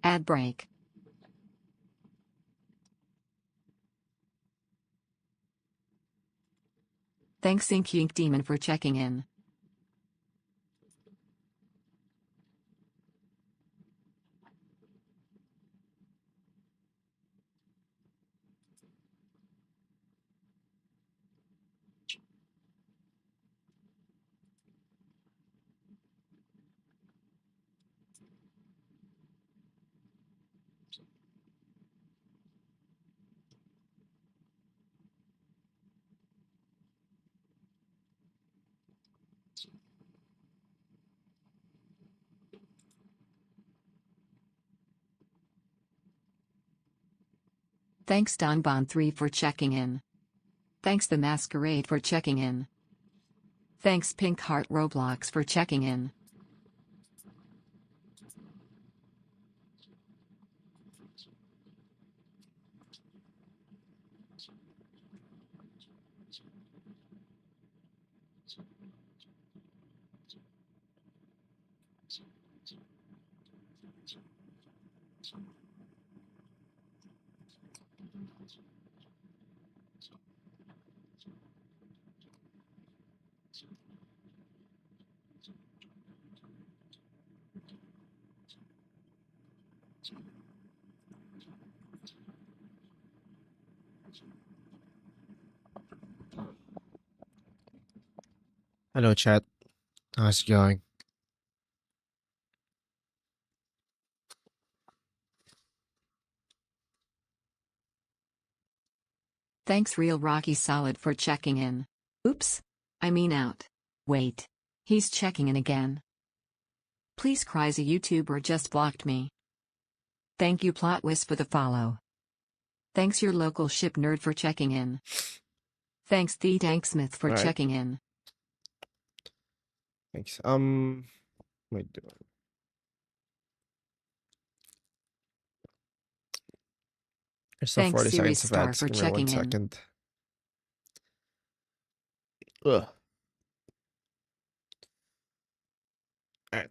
Ad break. Thanks Ink Yink Demon for checking in. Thanks Donbon3 for checking in. Thanks The Masquerade for checking in. Thanks Pink Heart Roblox for checking in. Hello, chat. How's it going? Thanks Real Rocky Solid for checking in. Oops. I mean out. Wait. He's checking in again. Please crazy YouTuber just blocked me. Thank you Plotwist for the follow. Thanks your local ship nerd for checking in. Thanks The Danksmith for Alright. checking in. Thanks. What am I doing? There's still Thanks 40 Series seconds of Star ads. for Give me 1 checking in. second. Ugh. Alright.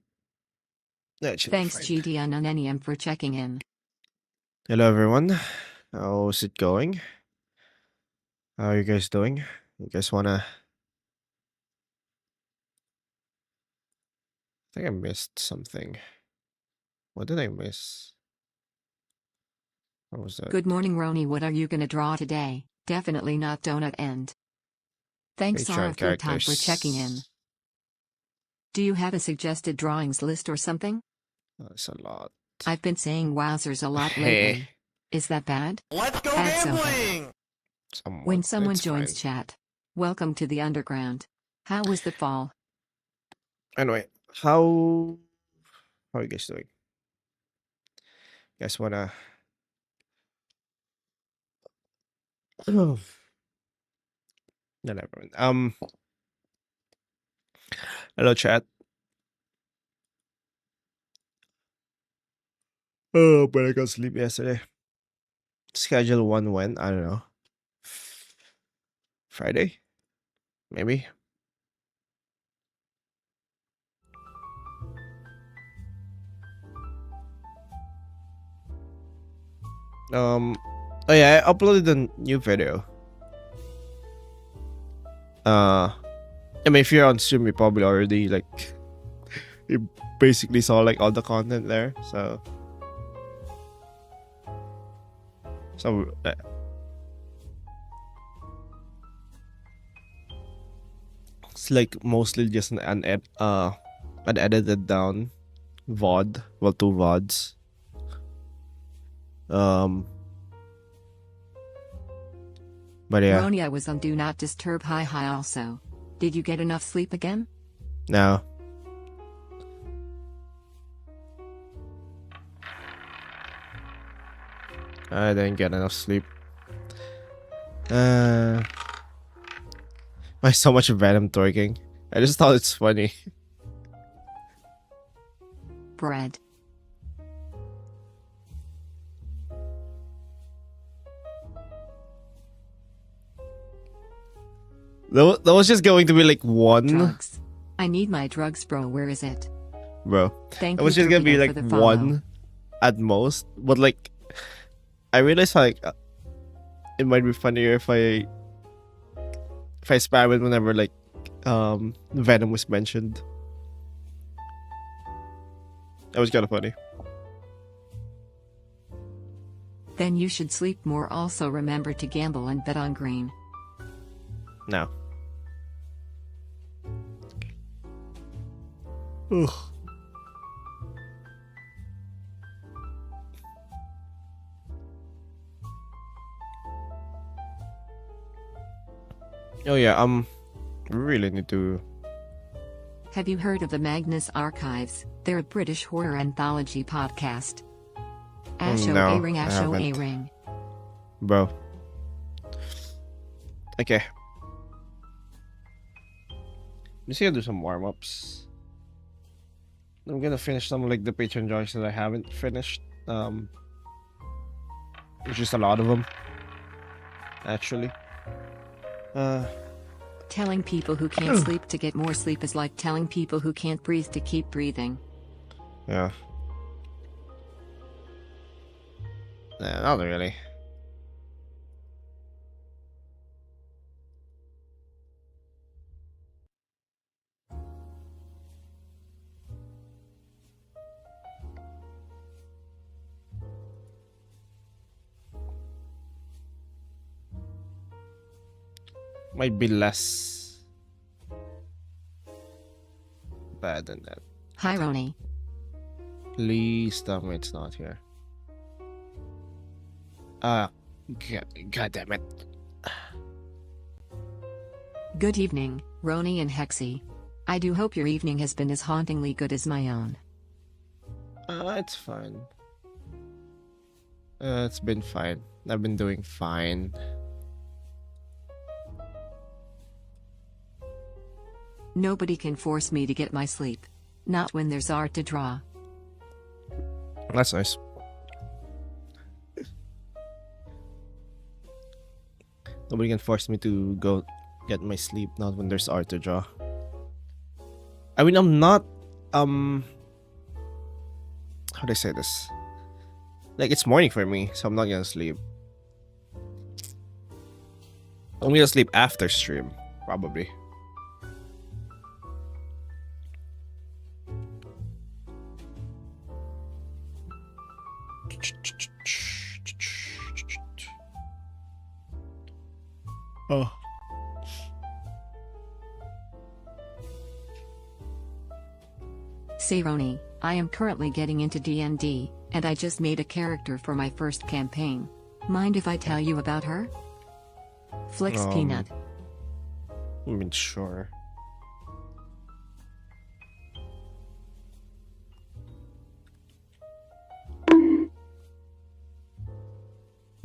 That should be Thanks fine. GD Anonenium for checking in. Hello, everyone. How's it going? How are you guys doing? You guys wanna... I think I missed something. What did I miss? What was that? Good morning Roni, what are you gonna draw today? Definitely not donut end. Thanks Patreon Sarah Todd for characters. checking in. Do you have a suggested drawings list or something? That's a lot. I've been saying wowzers a lot Hey. lately. Is that bad? Let's go Add Sofa. gambling! Somewhat. When someone It's joins fine. chat. Welcome to the underground. How was the fall? Anyway, how are you guys doing? You guys wanna... No, never mind. Hello, chat. Oh, but I got sleep yesterday. Schedule one when? I don't know. Friday? Maybe? Oh yeah, I uploaded a new video. I mean, if you're on stream, you probably already, like, you basically saw, like, all the content there, so... it's like mostly just an edited down VOD, well, 2 VODs. But yeah, Roni, I was on Do Not Disturb hi also. Did you get enough sleep again? no. I didn't get enough sleep. Why so much Venom twerking? I just thought it's funny. Bread. That was just going to be like one, Drugs. I need my drugs, bro. Where is it? bro. Thank That you was just gonna be Torpedo, like for the follow. one at most. But like, I realized like it might be funnier if I spam it whenever like Venom was mentioned. That was kind of funny. Then you should sleep more. Also remember to gamble and bet on green. No. Ugh. Oh yeah, we really need to. Have you heard of the Magnus Archives? They're a British horror anthology podcast. Asho No, A-ring, I Asho haven't. A-ring. Bro. Okay. I'm just gonna do some warm-ups. I'm gonna finish some like the Patreon joints that I haven't finished. Which is a lot of them. Actually. Telling people who can't sleep to get more sleep is like telling people who can't breathe to keep breathing. Yeah. Nah, not really. Might be less bad than that. Hi, Roni. Please tell me it's not here. God damn it. Good evening, Roni and Hexy. I do hope your evening has been as hauntingly good as my own. It's fine. It's been fine. I've been doing fine. Nobody can force me to get my sleep. Not when there's art to draw. That's nice. Nobody can force me to go get my sleep, not when there's art to draw. I mean, I'm not, how do I say this? Like, it's morning for me, so I'm not gonna sleep. I'm gonna sleep after stream, probably. Oh. Say Roni, I am currently getting into D&D, and I just made a character for my first campaign. Mind if I tell you about her? Flicks Peanut. I mean, sure.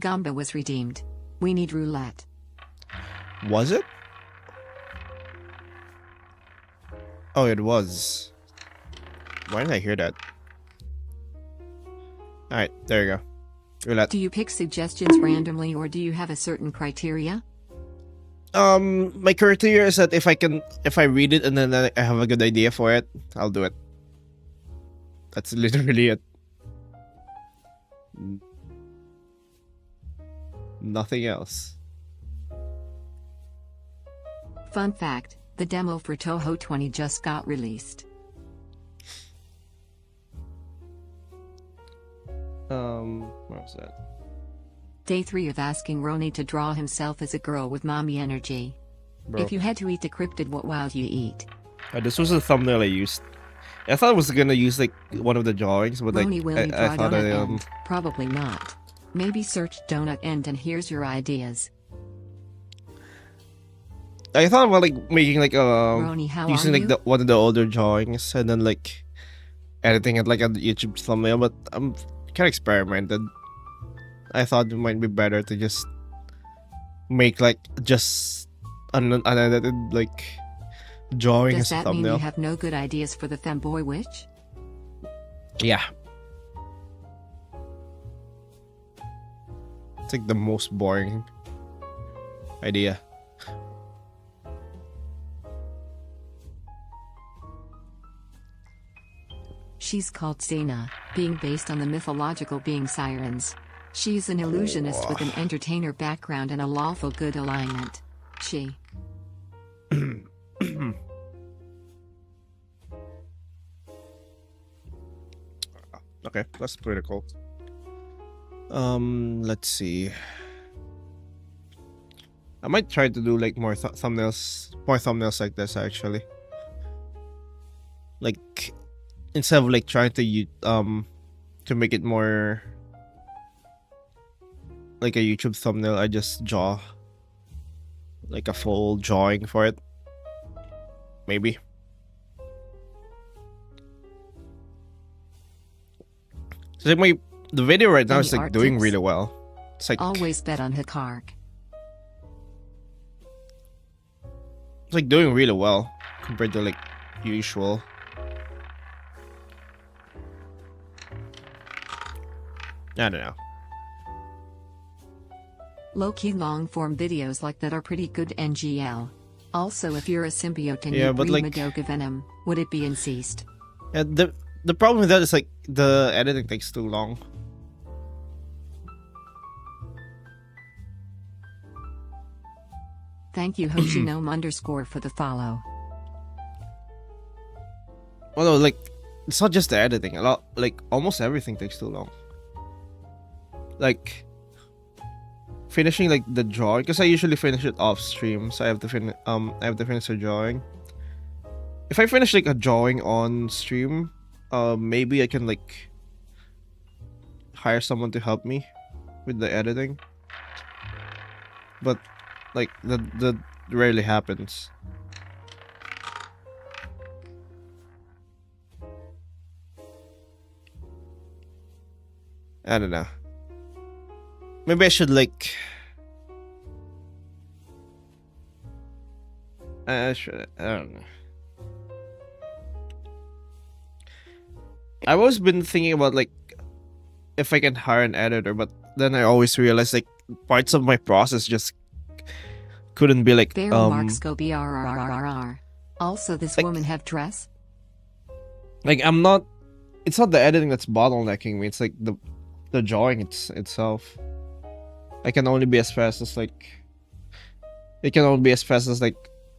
Gamba was redeemed. We need roulette. Was it? Oh, it was. Why didn't I hear that? Alright, there you go. Roulette. Do you pick suggestions randomly or do you have a certain criteria? My criteria is that if I read it and then I have a good idea for it, I'll do it. That's literally it. Nothing else. Fun fact, the demo for Toho 20 just got released. What was that? Day 3 of asking Roni to draw himself as a girl with mommy energy. Bro. If you had to eat decrypted, what would you eat? This was the thumbnail I used. I thought I was gonna use like one of the drawings, but like Roni, will you draw I thought donut I end? Probably not. Maybe search donut end and here's your ideas. I thought about like making like Roni, how using are like you? one of the older drawings and then like editing it like a YouTube thumbnail, but I'm kind of experimented. I thought it might be better to just make like just an unedited like drawing Does as a that mean thumbnail. you have no good ideas for the femboy witch? Yeah. It's like the most boring idea. She's called Xena, being based on the mythological being sirens. She's an illusionist with an entertainer background and a lawful good alignment. She. Okay, that's pretty cool. Let's see. I might try to do like more thumbnails like this actually. Like instead of like trying to make it more like a YouTube thumbnail, I just draw like a full drawing for it. Maybe. So like the video right now is like doing really well. It's like always bet on Hakark. It's like doing really well compared to like usual. I don't know. Low-key long-form videos like that are pretty good NGL. Also, if you're a symbiote and you breed like, Madoka Venom, would it be incest? Yeah, the problem with that is like the editing takes too long. Thank you Hoshinome_ for the follow. Well, no, like it's not just the editing. A lot, like almost everything takes too long. Like finishing like the drawing, because I usually finish it off stream, so I have to finish the drawing. If I finish like a drawing on stream, maybe I can like hire someone to help me with the editing. But like that rarely happens. I don't know. Maybe I should like I don't know. I've always been thinking about like if I can hire an editor, but then I always realize like parts of my process just couldn't be like marks go BRRRR. Also, this like, woman have dress? Like it's not the editing that's bottlenecking me, it's like the drawing itself. I can only be as fast as like it can only be as fast as like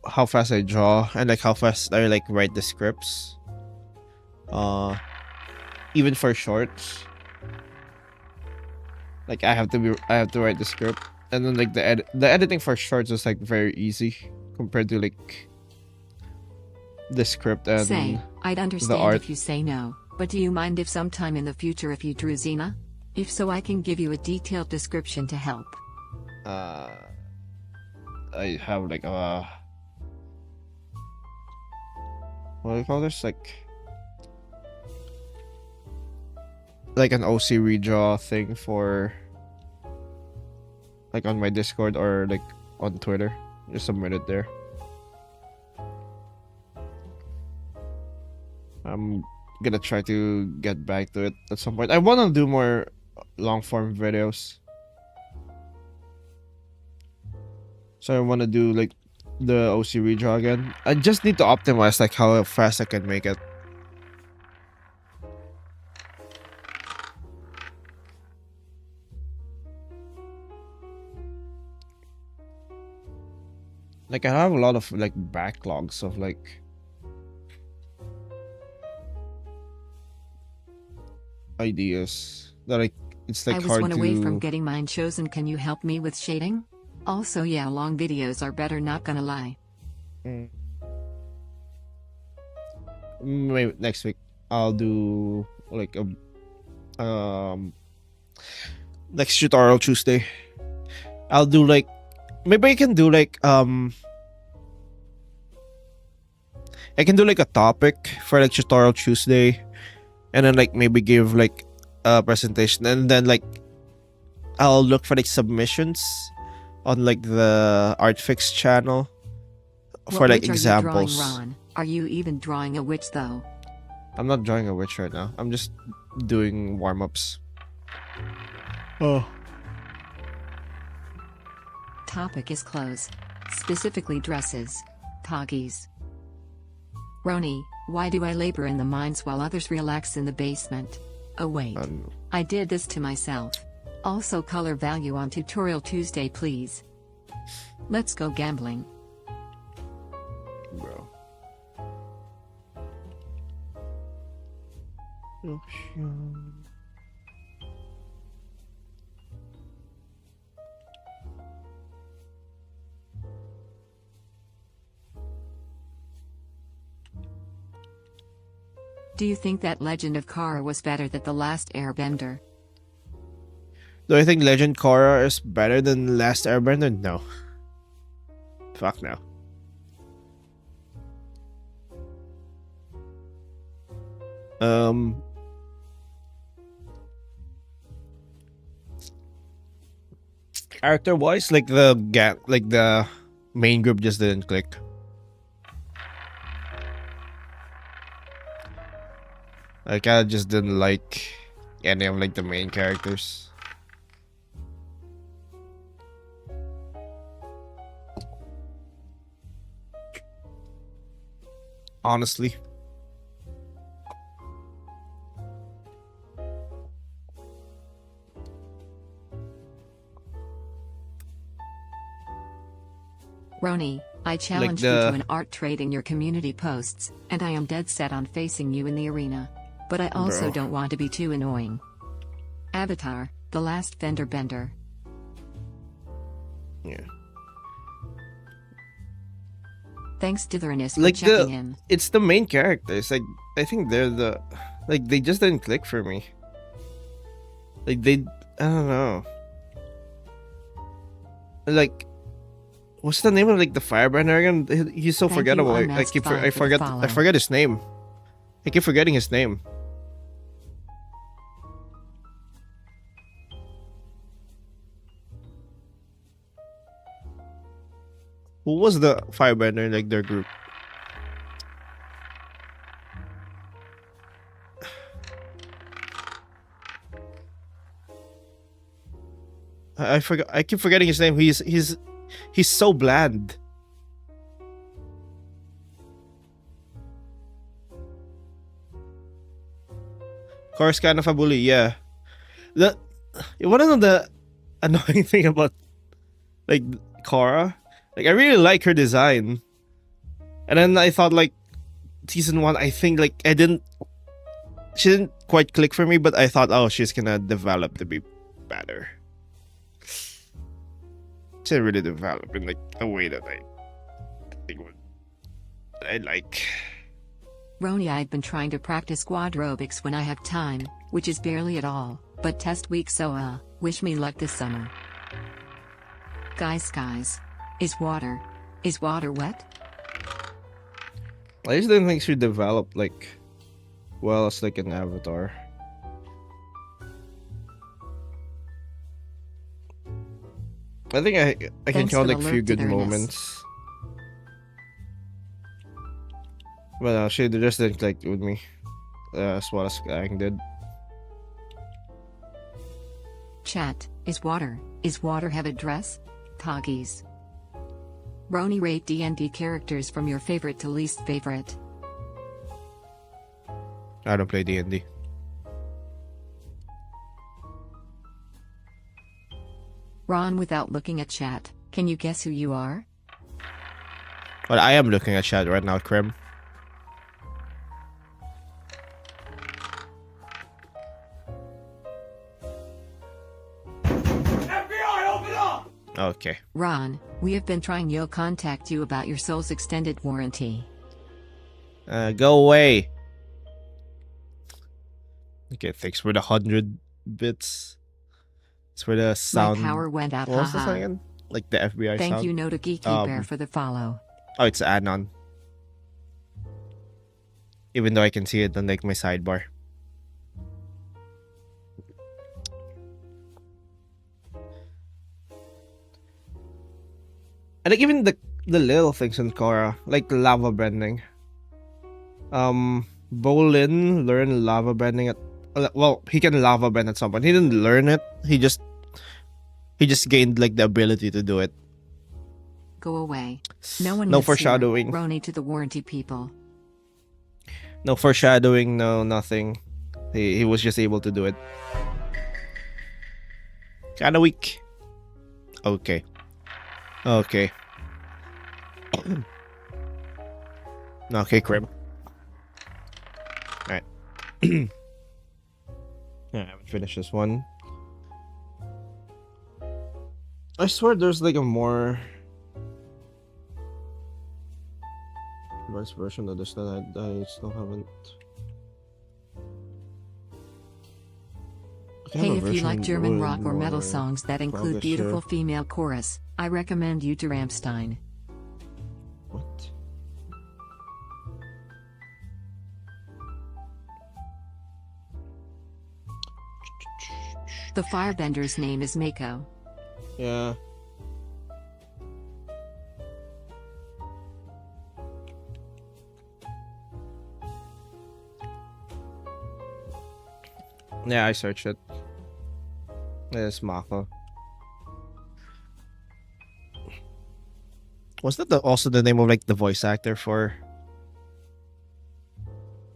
how fast I draw and like how fast I like write the scripts. Even for shorts, like I have to write the script, and then like the editing for shorts is like very easy compared to like the script and say I'd understand the art. If you say no, but do you mind if sometime in the future if you drew Xena? If so, I can give you a detailed description to help. I have like what do you call this, like an OC redraw thing for like on my Discord or like on Twitter. Just submit it there. I'm gonna try to get back to it at some point. I want to do more long form videos, so I want to do like the OC redraw again. I just need to optimize like how fast I can make it. Like I have a lot of like backlogs of like ideas that it's like I was hard one to... away from getting mine chosen. Can you help me with shading? Also, yeah, long videos are better, not gonna lie. Maybe next week I'll do like a next tutorial Tuesday. I'll do like maybe I can do like I can do like a topic for like tutorial Tuesday, and then like maybe give like a presentation, and then like I'll look for like submissions on like the Artfix channel for like examples. Are you drawing, Ron? Are you even drawing a witch though? I'm not drawing a witch right now. I'm just doing warm-ups. Oh. Topic is clothes, specifically dresses, toggies. Roni, Why do I labor in the mines while others relax in the basement? Oh wait. I did this to myself. Also color value on Tutorial Tuesday please. Let's go gambling. Bro. Do you think that Legend of Korra was better than The Last Airbender? Do I think Legend Korra is better than Last Airbender? No. Fuck no. Character wise, like the main group just didn't click. Like I just didn't like any of like the main characters. Honestly. Roni, I challenge you to an art trade in your community posts, and I am dead set on facing you in the arena. But I also don't want to be too annoying. Avatar, The Last Fender Bender. Yeah. Thanks to for checking in. It's the main characters. Like I think they're they just didn't click for me. Like I don't know. Like, what's the name of like the firebender again? He's so forgettable. I forget his name. I keep forgetting his name. Who was the firebender in like their group? I forgot. I keep forgetting his name. He's so bland. Of course, kind of a bully. Yeah. You wanna know the annoying thing about like Korra? Like I really like her design, and then I thought like season 1. I think like she didn't quite click for me, but I thought, oh, she's gonna develop to be better. She didn't really develop in like a way that I think I like. Roni, I've been trying to practice quadrobics when I have time, which is barely at all, but test week, so wish me luck this summer. Guys, is water wet? I just didn't think she developed like well as like an avatar. I think I can count like few good moments. But she just didn't click with me as well as Aang did. Chat, is water have a dress? Coggies. Roni, rate D&D characters from your favorite to least favorite. I don't play D&D. Ron, without looking at chat, can you guess who you are? But I am looking at chat right now, Krim. FBI, open up! Okay. Ron, we have been trying to contact you about your Soul's extended warranty. Go away. Okay, thanks for the 100 bits. It's for the sound. My power went out. What was this again? Like the FBI Thank sound? you, Noda Geeky Bear, for the follow. Oh, it's Anon. Even though I can see it on like my sidebar. And like even the little things in Korra, like lava bending. Bolin learned lava bending at well, he can lava bend at some point. He didn't learn it. He just gained like the ability to do it. Go away. No one. No foreshadowing. Roni to the warranty people. No foreshadowing, no nothing. He was just able to do it. Kinda weak. Okay. Okay. Okay, crib. Alright. Yeah, I haven't finished this one. I swear there's like a more advanced version of this that I still haven't. I have Hey, a if you version like German with rock or metal more songs that include progress beautiful here. female chorus, I recommend you to Rammstein. What? The firebender's name is Mako. Yeah. Yeah, I searched it. It's Mako. Was that also the name of like the voice actor for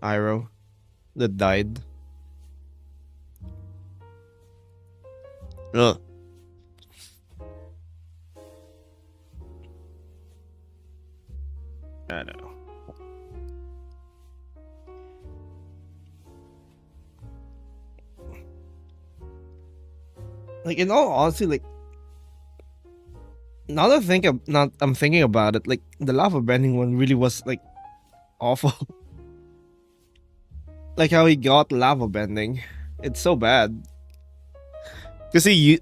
Iroh that died? Ugh. I don't know. Like in all honesty, like now that I'm thinking about it, like the lava bending one really was like awful. Like how he got lava bending, it's so bad. Cause he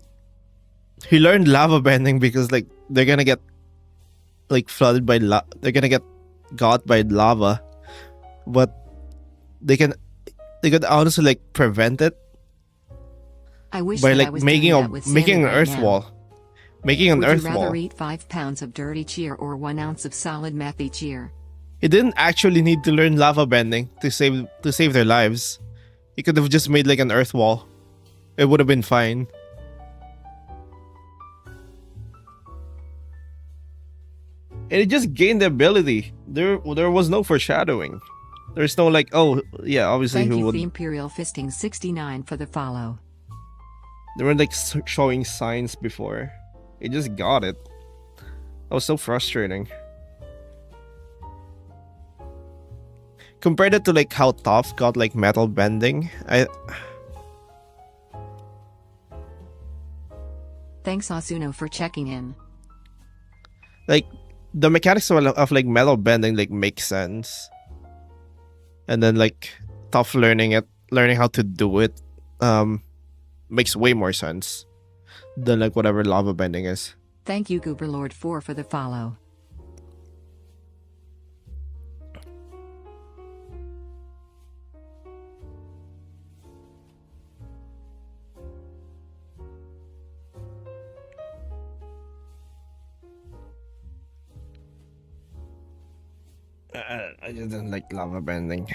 learned lava bending because like they're gonna get like flooded by they're gonna get got by lava, but they could honestly like prevent it I wish by that I like was making doing a that with making Santa an right earth now. wall, making an Would earth you rather wall. eat 5 pounds of dirty cheer or 1 ounce of solid meth each year? He didn't actually need to learn lava bending to save their lives. He could have just made like an earth wall. It would have been fine. And it just gained the ability. There was no foreshadowing. There's no like, oh yeah, obviously Thank who you would. for Imperial Fisting 69 for the follow. They weren't like showing signs before. It just got it. That was so frustrating. Compared it to like how Toph got like metal bending, Thanks Asuno for checking in. like the mechanics of like metal bending like make sense. And then like Toph learning how to do it, makes way more sense than like whatever lava bending is. Thank you Gooberlord 4 for the follow. I just didn't like lava bending.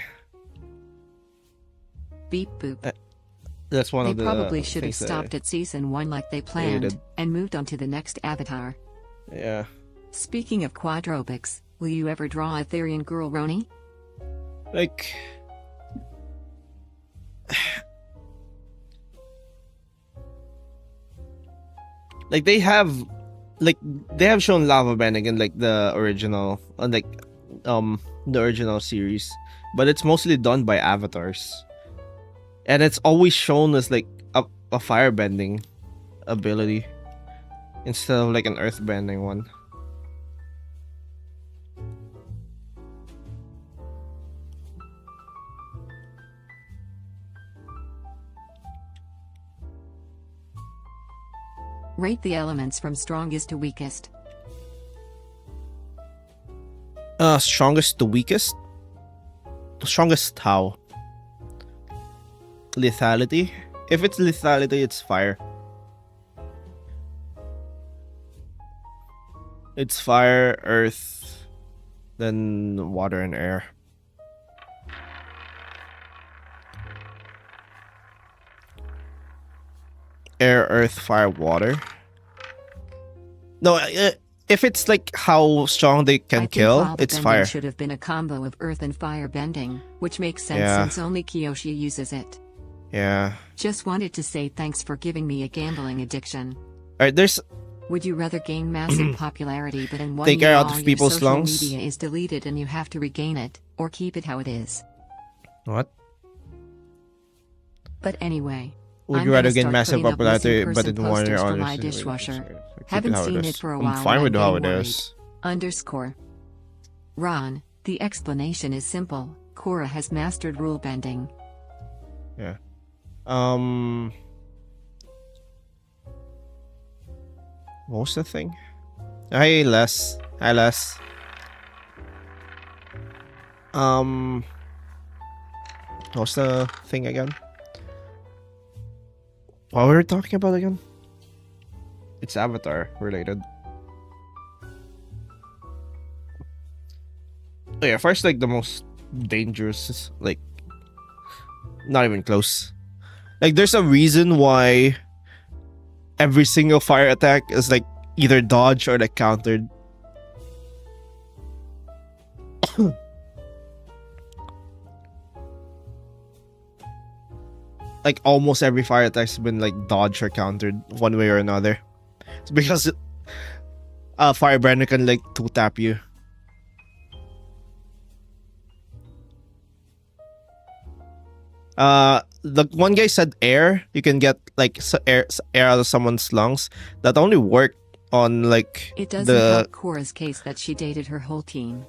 Beep boop. That's one They of the probably should have things that stopped at season 1 like they planned, hated. and moved on to the next avatar. Yeah. Speaking of quadropics, will you ever draw a Therian girl Roni? Like like they have shown lava bending in like the original the original series, but it's mostly done by avatars. And it's always shown as like a fire bending ability instead of like an earth bending one. Rate the elements from strongest to weakest. Strongest to weakest? Strongest how? Lethality? If it's lethality, it's fire. It's fire, earth, then water and air. Air, earth, fire, water. No, if it's like how strong they I can think kill, lava it's bending fire. should have been a combo of earth and fire bending, which makes sense Yeah. since only Kyoshi uses it. Yeah. Just wanted to say thanks for giving me a gambling addiction. Alright, there's Would you rather gain massive popularity but in 1 take year care out all of your people's social lungs. media is deleted and you have to regain it, or keep it how it is? What? But anyway, Would I'm you rather gonna gain start massive putting up missing popularity but person in 1 year posters all for your my social media? dishwasher. Keep Haven't how it seen is. it for a I'm while fine and with I'm how it getting worried. is. Underscore. Ron, the explanation is simple. Korra has mastered rule bending. Yeah. What was the thing? Hi Les. Hi Les. What's the thing again? What were we talking about again? It's Avatar related. Oh yeah, first like the most dangerous is like not even close. Like there's a reason why every single fire attack is like either dodged or like countered. Like almost every fire attack's been like dodged or countered one way or another. It's because Firebrand can like two tap you. The one guy said air. You can get like air out of someone's lungs. That only worked on like It doesn't help Korra's case that she dated her whole team.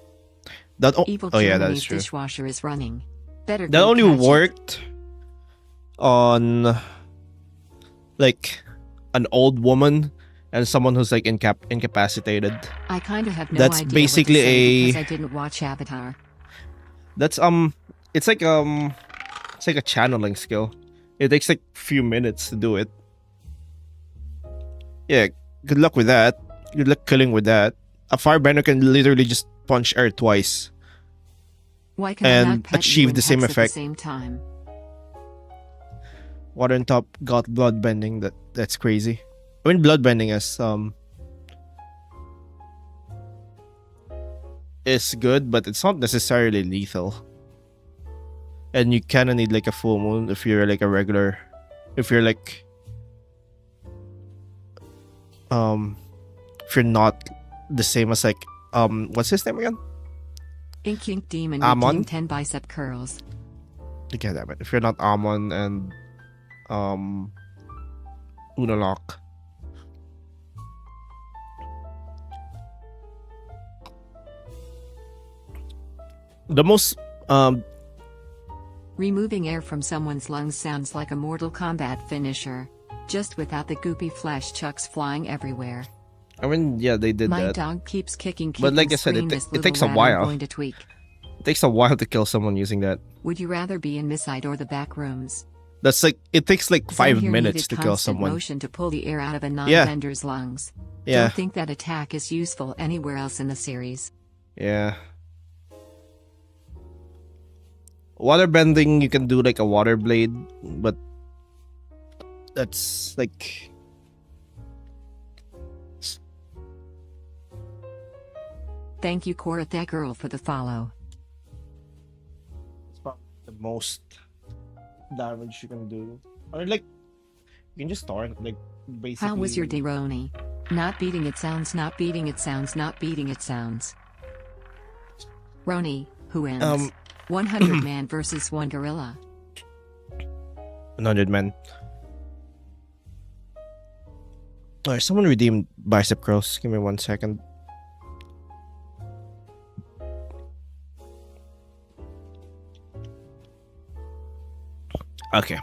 that. Evil Oh yeah, Germany's that's true. dishwasher is running. Better That go only catch it. worked on like an old woman and someone who's like incapacitated. I kinda have no That's idea basically what to say a- because I didn't watch Avatar. That's it's like a channeling skill. It takes like few minutes to do it. Yeah, good luck with that. Good luck killing with that. A firebender can literally just punch air twice. Why can I And not pet achieve you and the same hex effect. at the same time? Water on top got blood bending. That's crazy. I mean, blood bending is good, but it's not necessarily lethal. And you kind of need like a full moon if you're like a regular, if you're like if you're not the same as like what's his name again? Ink Demon Amon? with 10 bicep curls. Okay, damn it. If you're not Amon and Unalok. The most Removing air from someone's lungs sounds like a Mortal Kombat finisher. Just without the goopy flesh chucks flying everywhere. I mean, yeah, they did My that. dog keeps kicking But like I said, it takes a while. I'm going to tweak. It takes a while to kill someone using that. Would you rather be in Misside or the back rooms? That's like it takes like Some 5 here minutes needed to kill constant someone. motion to pull the air out of a non-bender's lungs. Yeah, Don't think that attack is useful anywhere else in the series. yeah. Water bending, you can do like a water blade, but that's like Thank you, Korra that girl, for the follow. it's probably the most damage you can do. Or like you can just start like basically. How was your day, Roni? Not beating it sounds, not beating it sounds, not beating it sounds. Roni, who wins? 100 man versus 1 gorilla. 100 men. Alright, someone redeemed bicep curls. Give me 1 second. Okay.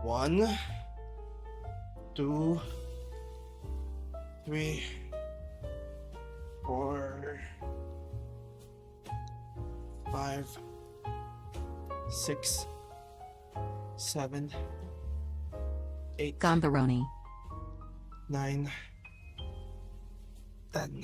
One, 2, 3, 4, 5, 6, 7, 8, Gombaroni. 9, 10.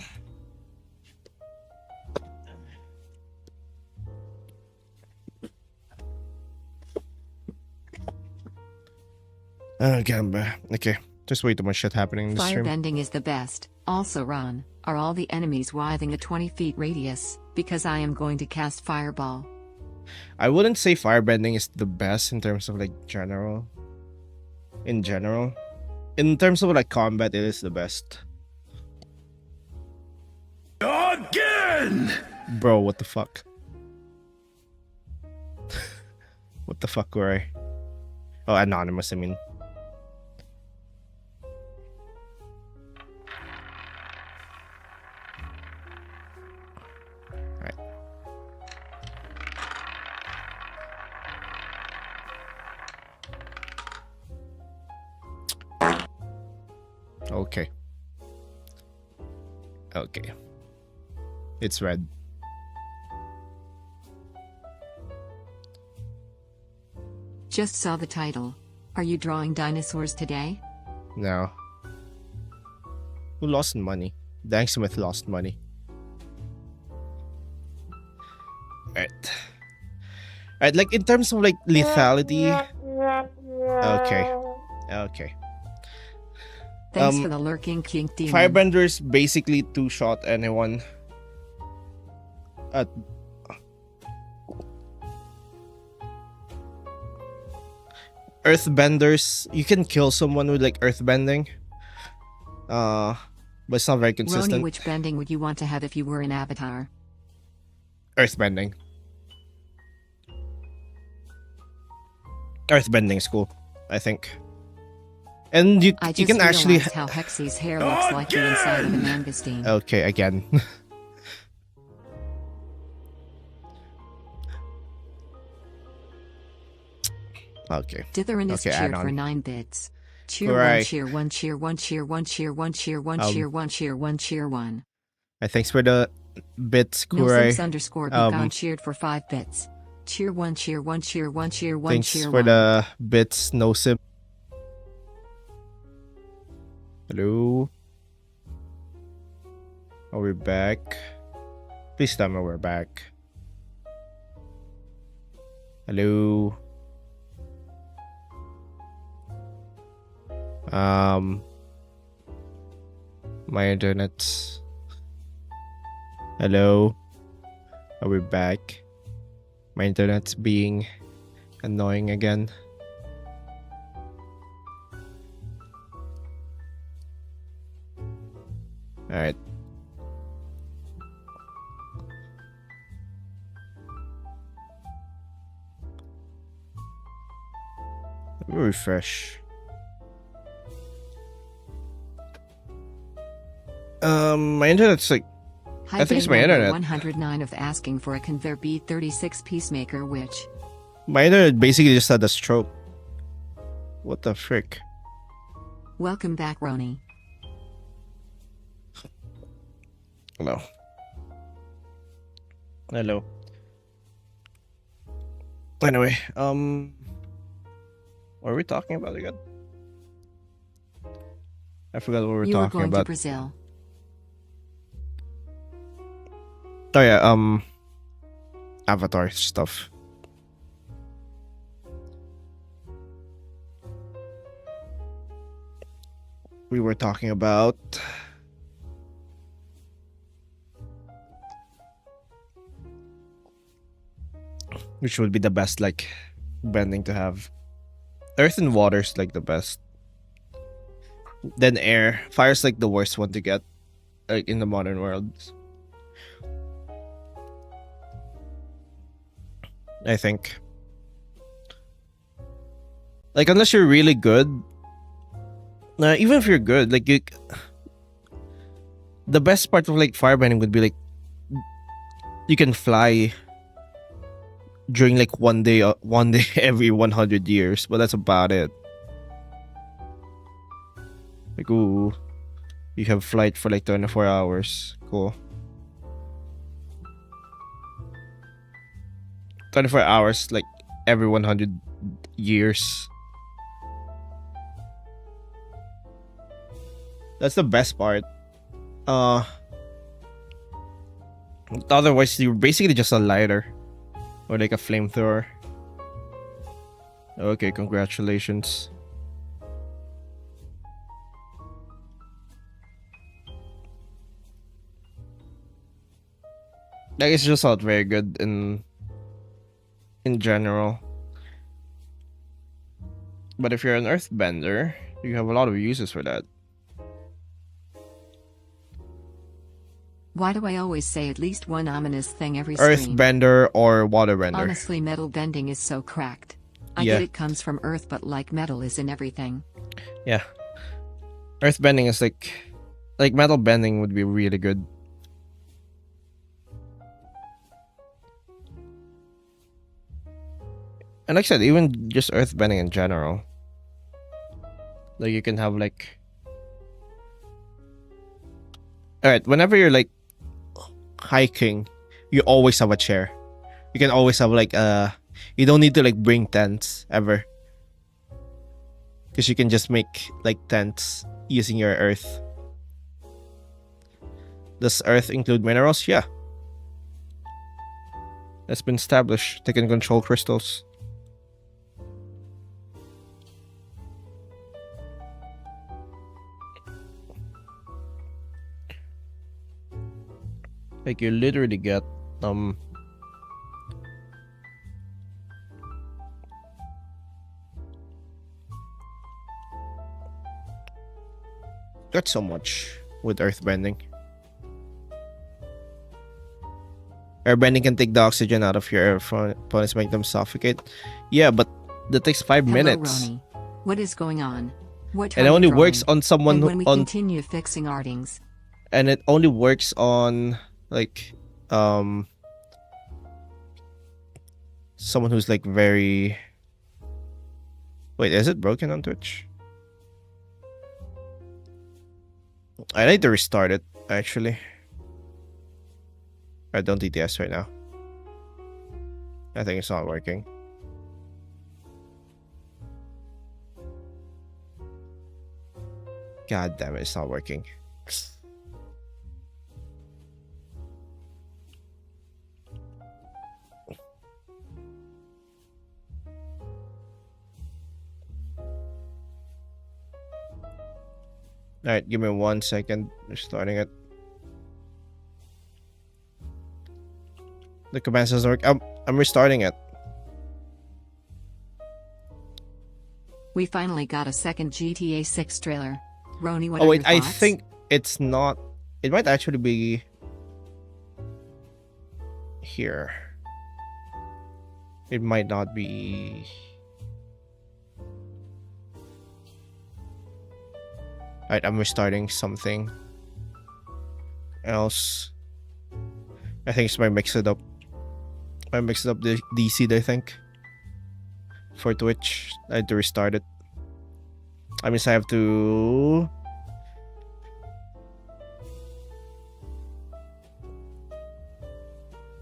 Gamba. Okay. Just way too much shit happening in this stream. Firebending is the best. Also, Ron, are all the enemies within a 20 feet radius? Because I am going to cast Fireball. I wouldn't say firebending is the best in terms of like general. In general. In terms of like combat, it is the best. Again! Bro, what the fuck? What the fuck were I? Oh, anonymous, I mean. Alright. Okay. Okay. It's red. Just saw the title. Are you drawing dinosaurs today? No. Who lost money? Dang Smith lost money. Alright. Alright, like in terms of like lethality. Okay. Okay. Thanks for the lurking kink demon. Firebenders basically two-shot anyone. Earthbenders, you can kill someone with like earthbending. But it's not very consistent. Roni, which bending would you want to have if you were an avatar? Earthbending. Earthbending is cool, I think. And you can actually how Hexy's hair looks like the inside of a mangosteen. Okay, again. Okay. Ditherin is Okay, cheered add for on. 9 bits. Cheer Hooray. 1, cheer 1, cheer 1, cheer 1, cheer 1, cheer 1, cheer 1, cheer 1, cheer 1. Thanks for the bits, Kurai. Milsips_Beacon cheered for 5 bits. Cheer 1, cheer 1, cheer 1, cheer 1, Thanks cheer for 1. the bits, no sim. Hello. Are we back? Please tell me we're back. Hello. My internet's. Hello. Are we back? My internet's being annoying again. Alright. Let me refresh. My internet's like. I think it's my internet. 109 of asking for a Conver B36 Peacemaker, which. My internet basically just had a stroke. What the frick? Welcome back, Roni. Hello. Hello. Anyway, what are we talking about again? I forgot what we were You were talking going to about. Brazil. Oh yeah, Avatar stuff. We were talking about which would be the best like bending to have. Earth and water's like the best. Then air. Fire's like the worst one to get like in the modern world. I think. Like unless you're really good, even if you're good, like the best part of like firebending would be like you can fly during like one day every 100 years, but that's about it. Like ooh, you have flight for like 24 hours. Cool. 24 hours, like every 100 years. That's the best part. Otherwise, you're basically just a lighter or like a flamethrower. Okay, congratulations. Like, it's just not very good in general. But if you're an earthbender, you have a lot of uses for that. Why do I always say at least one ominous thing every stream? Earthbender or waterbender. Honestly, metal bending is so cracked. I get it comes from earth, but like metal is in everything. Yeah. Earthbending is like metal bending would be really good. And like I said, even just earthbending in general. Like you can have like... Alright, whenever you're like hiking, you always have a chair. You can always have like you don't need to like bring tents ever. Because you can just make like tents using your earth. Does earth include minerals? Yeah. That's been established. They can control crystals. Like you literally get got so much with earthbending. Airbending can take the oxygen out of your opponents, make them suffocate. Yeah, but that takes 5 minutes. Ronnie. What is going on? What and it only works on someone when we on continue fixing artings. And it only works on like someone who's like very... Wait, is it broken on Twitch? I need to restart it actually. I don't DTS right now. I think it's not working. God damn it, it's not working. Alright, give me 1 second. Restarting it. The command doesn't work. I'm restarting it. We finally got a second GTA 6 trailer. Roni, what Oh are wait, your I thoughts? think it's not... It might actually be... here. It might not be... Alright, I'm restarting something else. I think it's my mix it up. I mixed up the DC, I think. For Twitch. I had to restart it. I mean, I have to...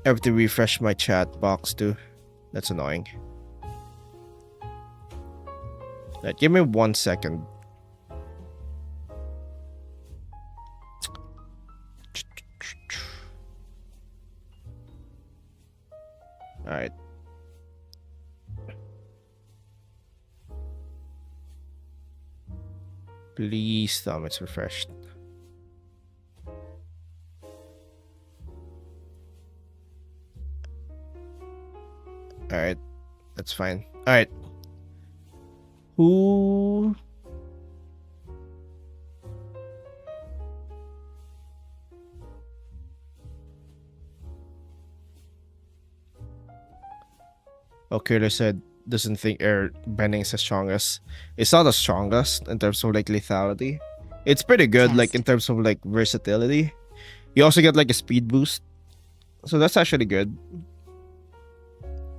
I have to refresh my chat box too. That's annoying. Right, give me 1 second. Alright. Please tell me it's refreshed. Alright. That's fine. Alright. Who... Okay, they said doesn't think air bending is the strongest. It's not the strongest in terms of like lethality. It's pretty good Test. like in terms of like versatility. You also get like a speed boost, so that's actually good.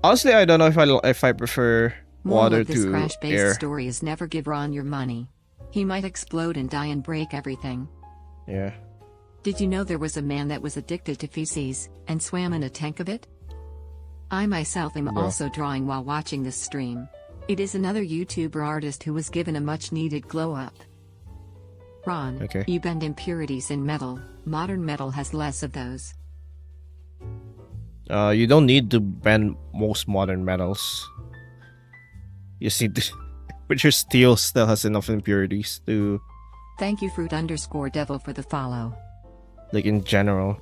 Honestly, I don't know if I prefer water of this to crash-based air. story is never give Ron your money. He might explode and die and break everything. Yeah. Did you know there was a man that was addicted to feces and swam in a tank of it? I myself am Bro. also drawing while watching this stream. It is another YouTuber artist who was given a much needed glow up. Ron, Okay. you bend impurities in metal. Modern metal has less of those. You don't need to bend most modern metals. You see, but your steel still has enough impurities to, Thank you fruit_devil for the follow. like, in general.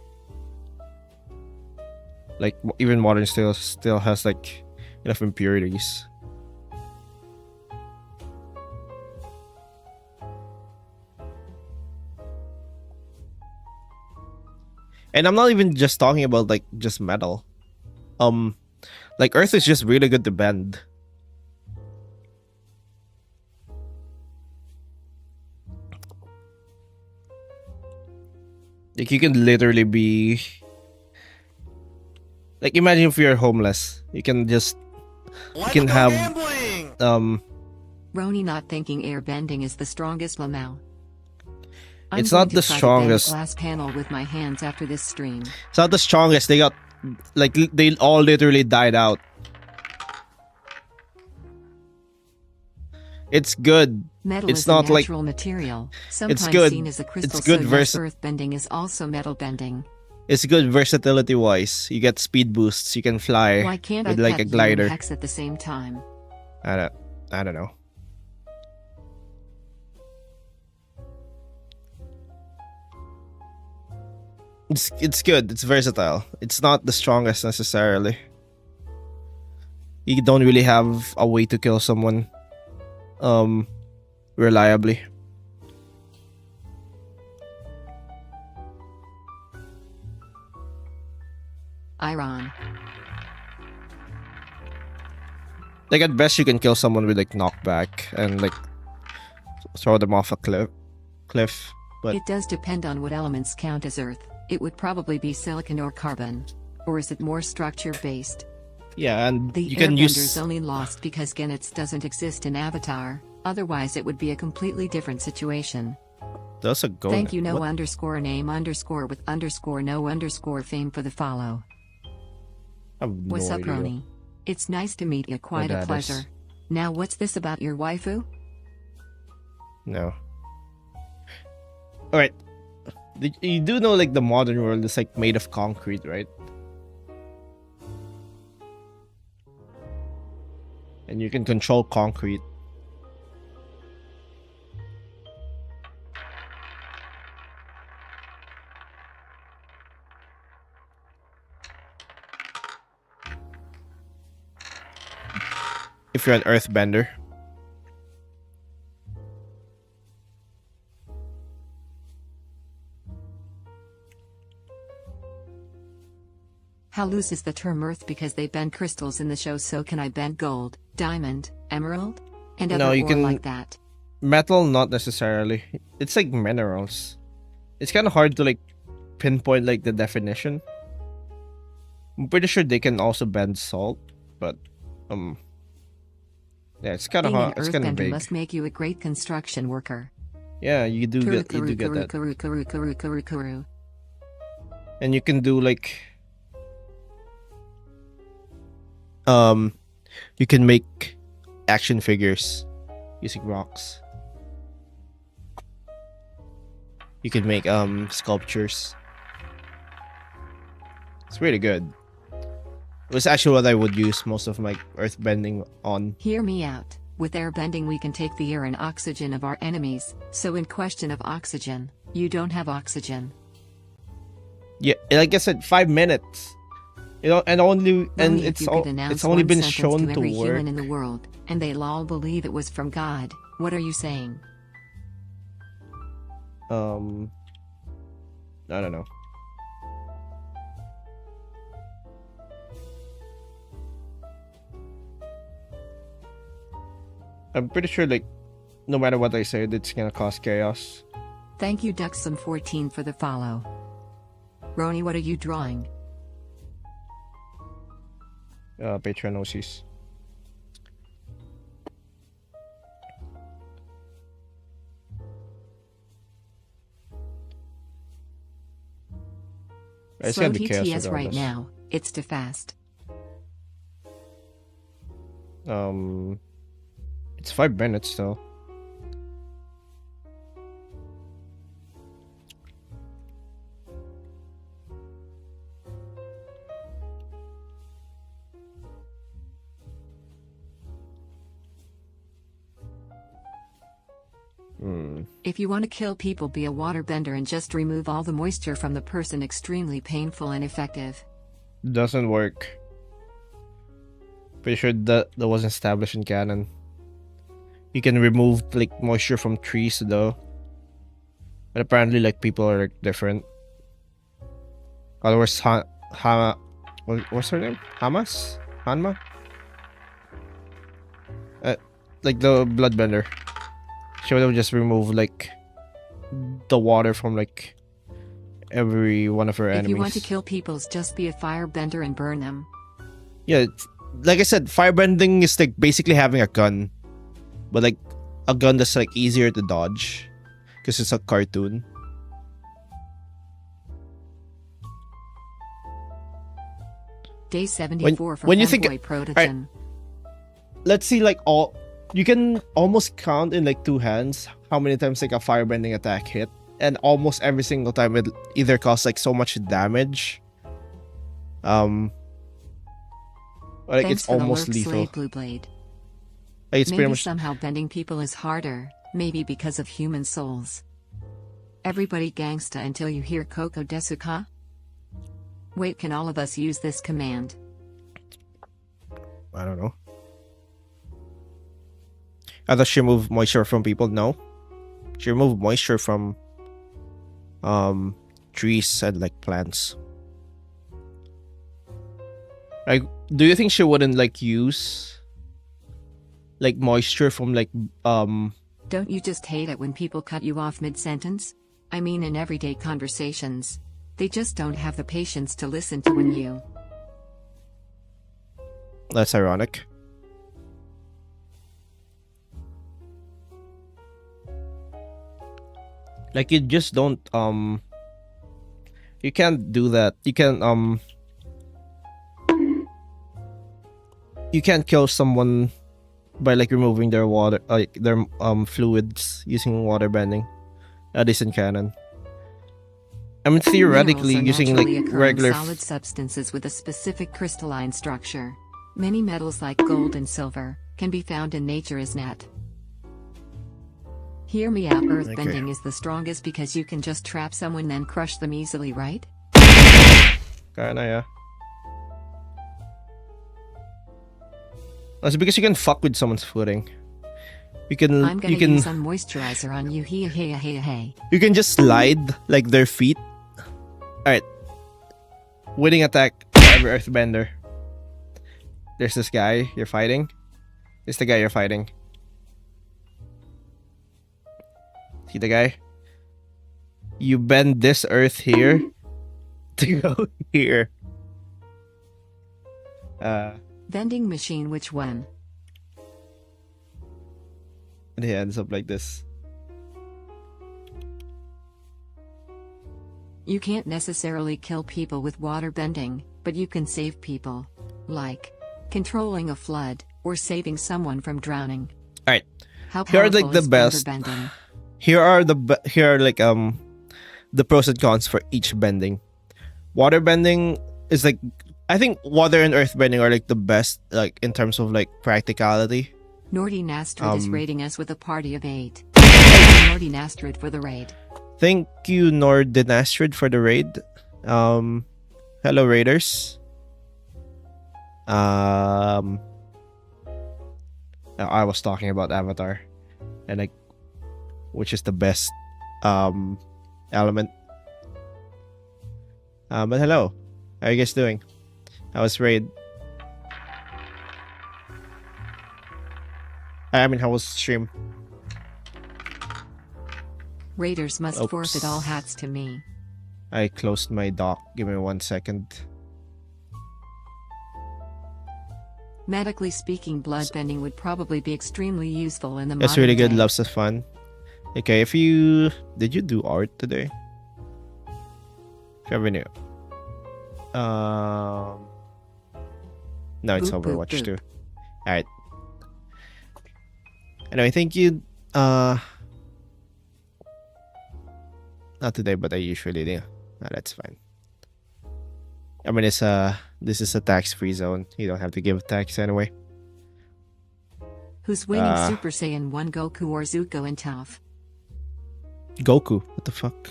Like, even modern steel still has, like, enough impurities. And I'm not even just talking about, like, just metal. Like, earth is just really good to bend. Like, you can literally be... Like, imagine if you're homeless. You can just... You can have... Roni not thinking air bending is the strongest Lamau. I'm It's going not to the try to bend a strongest. glass panel with my hands after this stream. It's not the strongest. They got... Like, they all literally died out. It's good. Metal It's is not a like... natural material, sometimes good. seen as a crystal, It's good so yes, earth bending is also metal bending. It's good versatility wise. You get speed boosts. You can fly Why can't with I like pet a you and glider. Hex at the same time? I don't know. It's good. It's versatile. It's not the strongest necessarily. You don't really have a way to kill someone reliably. Iron. Like at best you can kill someone with like knockback and like throw them off a cliff. But It does depend on what elements count as earth. It would probably be silicon or carbon. Or is it more structure based? yeah, and The you can airbender's use only lost because Genets doesn't exist in Avatar, otherwise it would be a completely different situation. that's a go. Thank you no What? underscore name underscore with underscore no underscore fame for the follow. I have no What's up, idea. Roni? It's nice to meet you, quite a that is. pleasure. Now what's this about your waifu? No. Alright. You do know like the modern world is like made of concrete, right? And you can control concrete. If you're an earthbender. How loose is the term earth because they bend crystals in the show, so can I bend gold, diamond, emerald? And other No, you ore can- like that. Metal, not necessarily. It's like minerals. It's kind of hard to like pinpoint like the definition. I'm pretty sure they can also bend salt, but yeah, it's kind of Being hard. an It's kind of earthbender big. must make you a great construction worker. Yeah, you do get that, Kuru. and you can do like you can make action figures using rocks. You can make sculptures. It's really good. It was actually what I would use most of my earthbending on. Hear me out. With airbending we can take the air and oxygen of our enemies, so in question of oxygen, you don't have oxygen. Yeah, like I said, 5 minutes. You know, and only and Only if you could announce it's only one been sentence shown to to every work. human in the world, and they'll all believe it was from God. What are you saying? I don't know. I'm pretty sure like no matter what I say, it's gonna cause chaos. Thank you Duxum14 for the follow. Roni, what are you drawing? Patrionosis. It's Slow gonna be chaos TTS right regardless. now, it's too fast. It's 5 minutes though. If you want to kill people, be a waterbender and just remove all the moisture from the person. Extremely painful and effective. Doesn't work. Pretty sure that was established in canon. You can remove like moisture from trees though. But apparently like people are like, different. Otherwise, what's her name? Hanma? Like the bloodbender. She would have just removed like the water from like every one of her enemies. If you want to kill people, just be a firebender and burn them. Yeah, like I said, firebending is like basically having a gun, but like a gun that's like easier to dodge because it's a cartoon. Day 74 for when you think, protogen. Let's see, like you can almost count in like 2 hands how many times like a firebending attack hit, and almost every single time it either caused like so much damage, or like Thanks it's for the almost lurk, lethal. Slave Blue Blade. Like, it's Maybe pretty much somehow bending people is harder, maybe because of human souls. Everybody gangsta until you hear Koko Desuka? Wait, can all of us use this command? I don't know. I thought she removed moisture from people. No, she removed moisture from trees and like plants. Like, do you think she wouldn't like use like moisture from like Don't you just hate it when people cut you off mid-sentence? I mean, in everyday conversations. They just don't have the patience to listen to when you... That's ironic. Like, you just don't you can't do that. You can't kill someone by like removing their water, like their fluids using water bending. That is in canon. I mean, theoretically, Minerals are using naturally like occurring regular solid substances with a specific crystalline structure. Many metals like gold and silver can be found in nature as net. Hear me out, earthbending is the strongest because you can just trap someone then crush them easily, right? Kinda, yeah. That's because you can fuck with someone's footing. You can I'm gonna use some moisturizer on you. Hey. You can just slide like their feet. Alright. Winning attack for every earthbender. There's this guy you're fighting. It's the guy you're fighting. See the guy? You bend this earth here to go here. Vending machine, which one? And he ends up like this. You can't necessarily kill people with water bending, but you can save people. Like controlling a flood or saving someone from drowning. Alright. How Here are powerful like the is best. bending? Here are like the pros and cons for each bending. Water bending is like, I think water and earth bending are like the best, like in terms of like practicality. Nordy Nastrid is raiding us with a party of 8. Nordy Nastrid for the raid. Thank you, Nordinastrid, for the raid. Hello, raiders. I was talking about Avatar, and like, which is the best element. But hello, how are you guys doing? How was raid? I mean, how was stream? Raiders must forfeit all hats to me. I closed my dock. Give me 1 second. Medically speaking, bloodbending would probably be extremely useful in the That's modern really good. day. Loves of fun. Okay, if you did you do art today? Revenue. No, it's Boop, boop, Overwatch boop. too. Alright. Anyway, thank you. Not today, but I usually do. No, that's fine. I mean, this is a tax-free zone. You don't have to give tax anyway. Who's winning Super Saiyan 1 Goku or Zuko in TOF? Goku. What the fuck?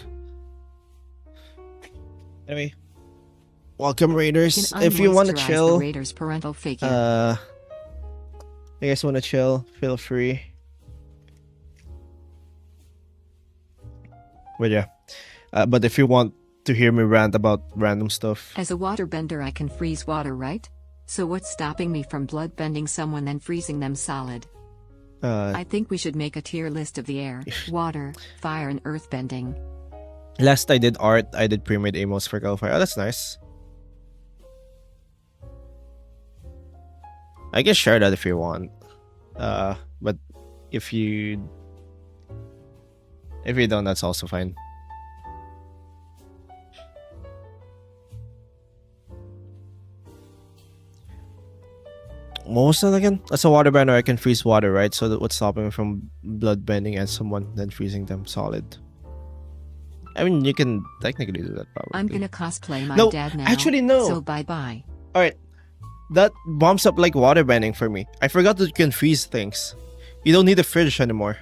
Anyway, welcome Raiders. If you want to chill, the Raiders parental figure. you guys want to chill, feel free. But yeah, but if you want to hear me rant about random stuff, As a waterbender, I can freeze water, right? So what's stopping me from bloodbending someone then freezing them solid? I think we should make a tier list of the air, water, fire, and earthbending. last I did art, I did pre-made emos for Hellfire. Oh, that's nice. I can share that if you want. But if you don't, that's also fine. Most of again, as a waterbender, I can freeze water, right? So what's stopping me from blood bending as someone, then freezing them solid? I mean, you can technically do that probably. I'm gonna cosplay my No, dad now. actually, no. So bye-bye. Alright, that bumps up like water bending for me. I forgot that you can freeze things. You don't need a fridge anymore.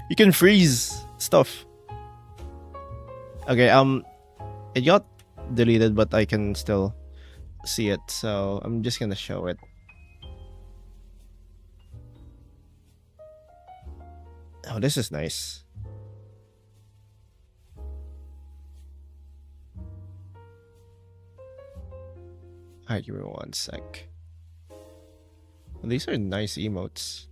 You can freeze stuff. Okay, it got deleted, but I can still see it, so I'm just gonna show it. Oh, this is nice. Alright, give me 1 sec. These are nice emotes.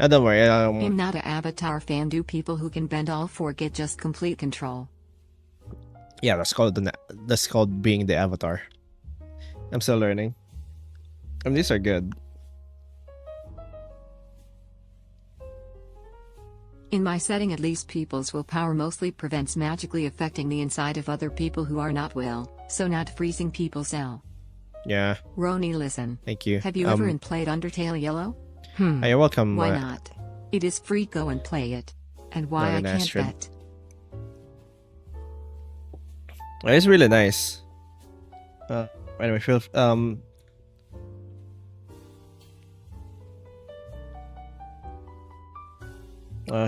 Now don't worry. I'm not a Avatar fan. Do people who can bend all four get just complete control? Yeah, that's called being the Avatar. I'm still learning. I mean, these are good. In my setting, at least, people's willpower mostly prevents magically affecting the inside of other people who are not will, so not freezing people's L. Yeah. Roni, listen. Thank you. Have you ever played Undertale Yellow? You're welcome. Why not? It is free, go and play it. And why I can't Astrid. bet. It's really nice. Anyway, feel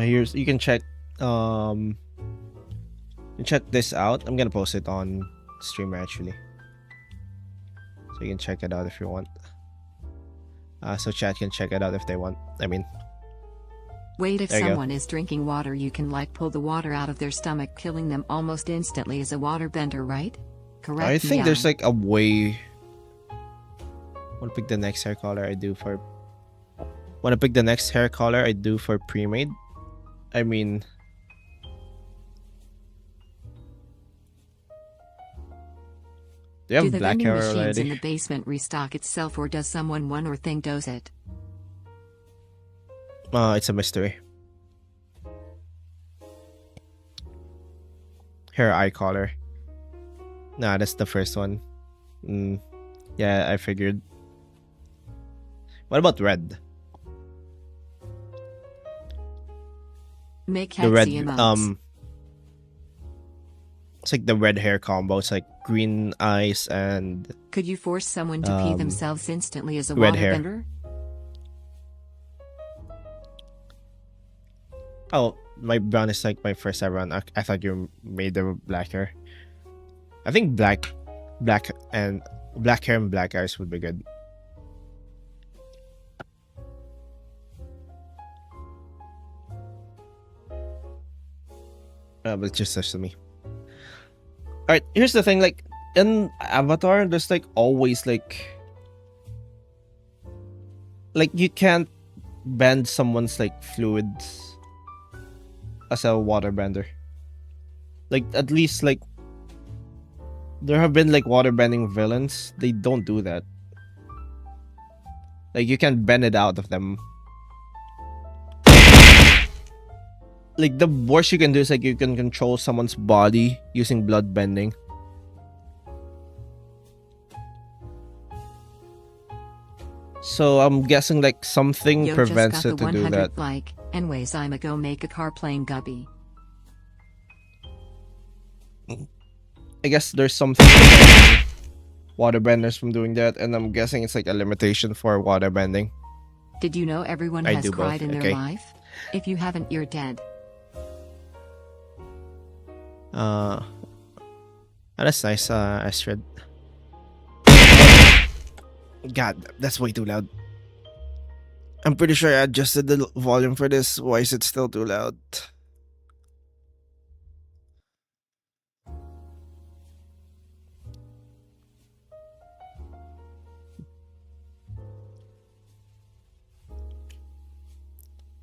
here's you can check this out. I'm gonna post it on streamer actually, so you can check it out if you want. So chat can check it out if they want. I mean, Wait, if there you go. someone is drinking water, you can like pull the water out of their stomach, killing them almost instantly as a waterbender, right? Correct. I think me, there's like a way. Wanna pick the next hair color I do for. Wanna pick the next hair color I do for pre-made? I mean. Do you Do have the black vending hair machines already? in the basement restock itself, or does someone one or thing does it? It's a mystery. Hair eye color. Nah, that's the first one. Yeah, I figured. What about red? Make The red, Hexy emotes. it's like the red hair combo. It's like green eyes and Could you force someone to pee themselves instantly as a red hair. waterbender? oh, my brown is like my first ever one. I thought you made the black hair. I think black hair and black eyes would be good. But it's just such to me. Alright, here's the thing, like in Avatar, there's like always like you can't bend someone's like fluids as a waterbender. Like at least like there have been like waterbending villains, they don't do that. Like you can bend it out of them. like the worst you can do is like you can control someone's body using blood bending. So I'm guessing like something Yo prevents just got it the to do that. 100th like. Anyways, I'ma go make a car playing Gubby. I guess there's something preventing waterbenders from doing that, and I'm guessing it's like a limitation for waterbending. Did you know everyone I has do cried both, in okay. their life? If you haven't, you're dead. That's nice, Astrid. God, that's way too loud. I'm pretty sure I adjusted the volume for this. Why is it still too loud?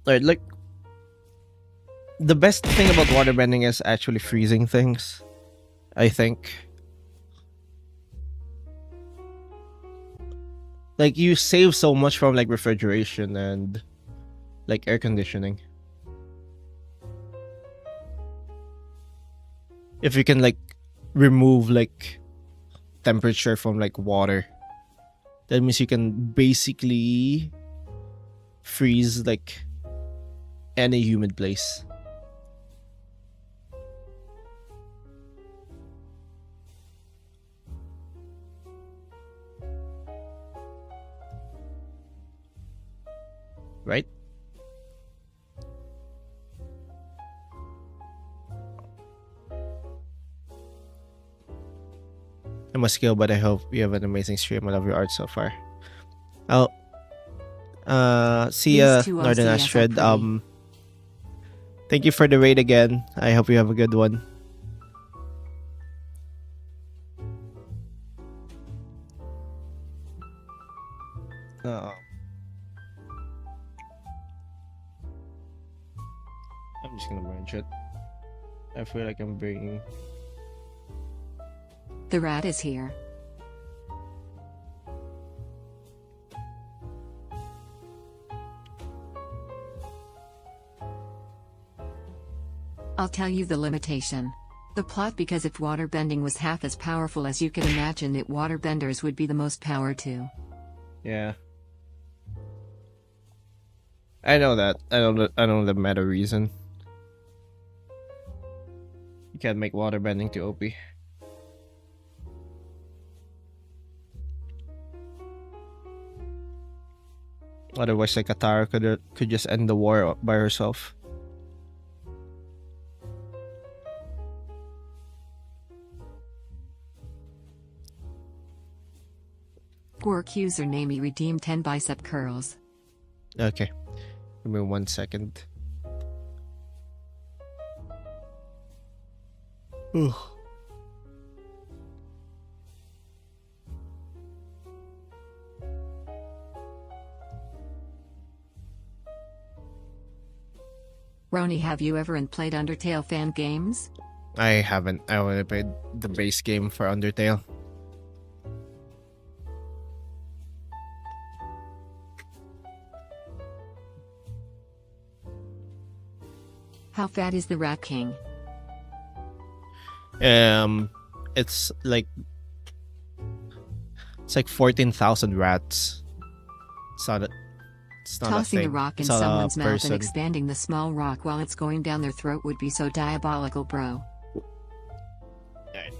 Alright, like the best thing about waterbending is actually freezing things, I think. Like you save so much from like refrigeration and like air conditioning. If you can like remove like temperature from like water, that means you can basically freeze like any humid place. Right? I must go, but I hope you have an amazing stream. I love your art so far. I'll see ya, These two Northern OCS are Astrid. pretty. Thank you for the raid again. I hope you have a good one. I'm just gonna merge it. I feel like I'm bringing. The rat is here. I'll tell you the limitation. The plot, because if waterbending was half as powerful as you could imagine it, waterbenders would be the most power too. Yeah. I know that. I know the meta reason. You can't make waterbending too OP. Otherwise, like Katara could just end the war by herself. Work username redeem 10 bicep curls. Okay. Give me 1 second. Ooh. Roni, have you ever played Undertale fan games? I haven't. I only played the base game for Undertale. How fat is the Rat King? It's like 14,000 rats. It's not a Tossing thing. the rock in It's not a someone's mouth and person. expanding the small rock while it's going down their throat would be so diabolical, bro. Alright.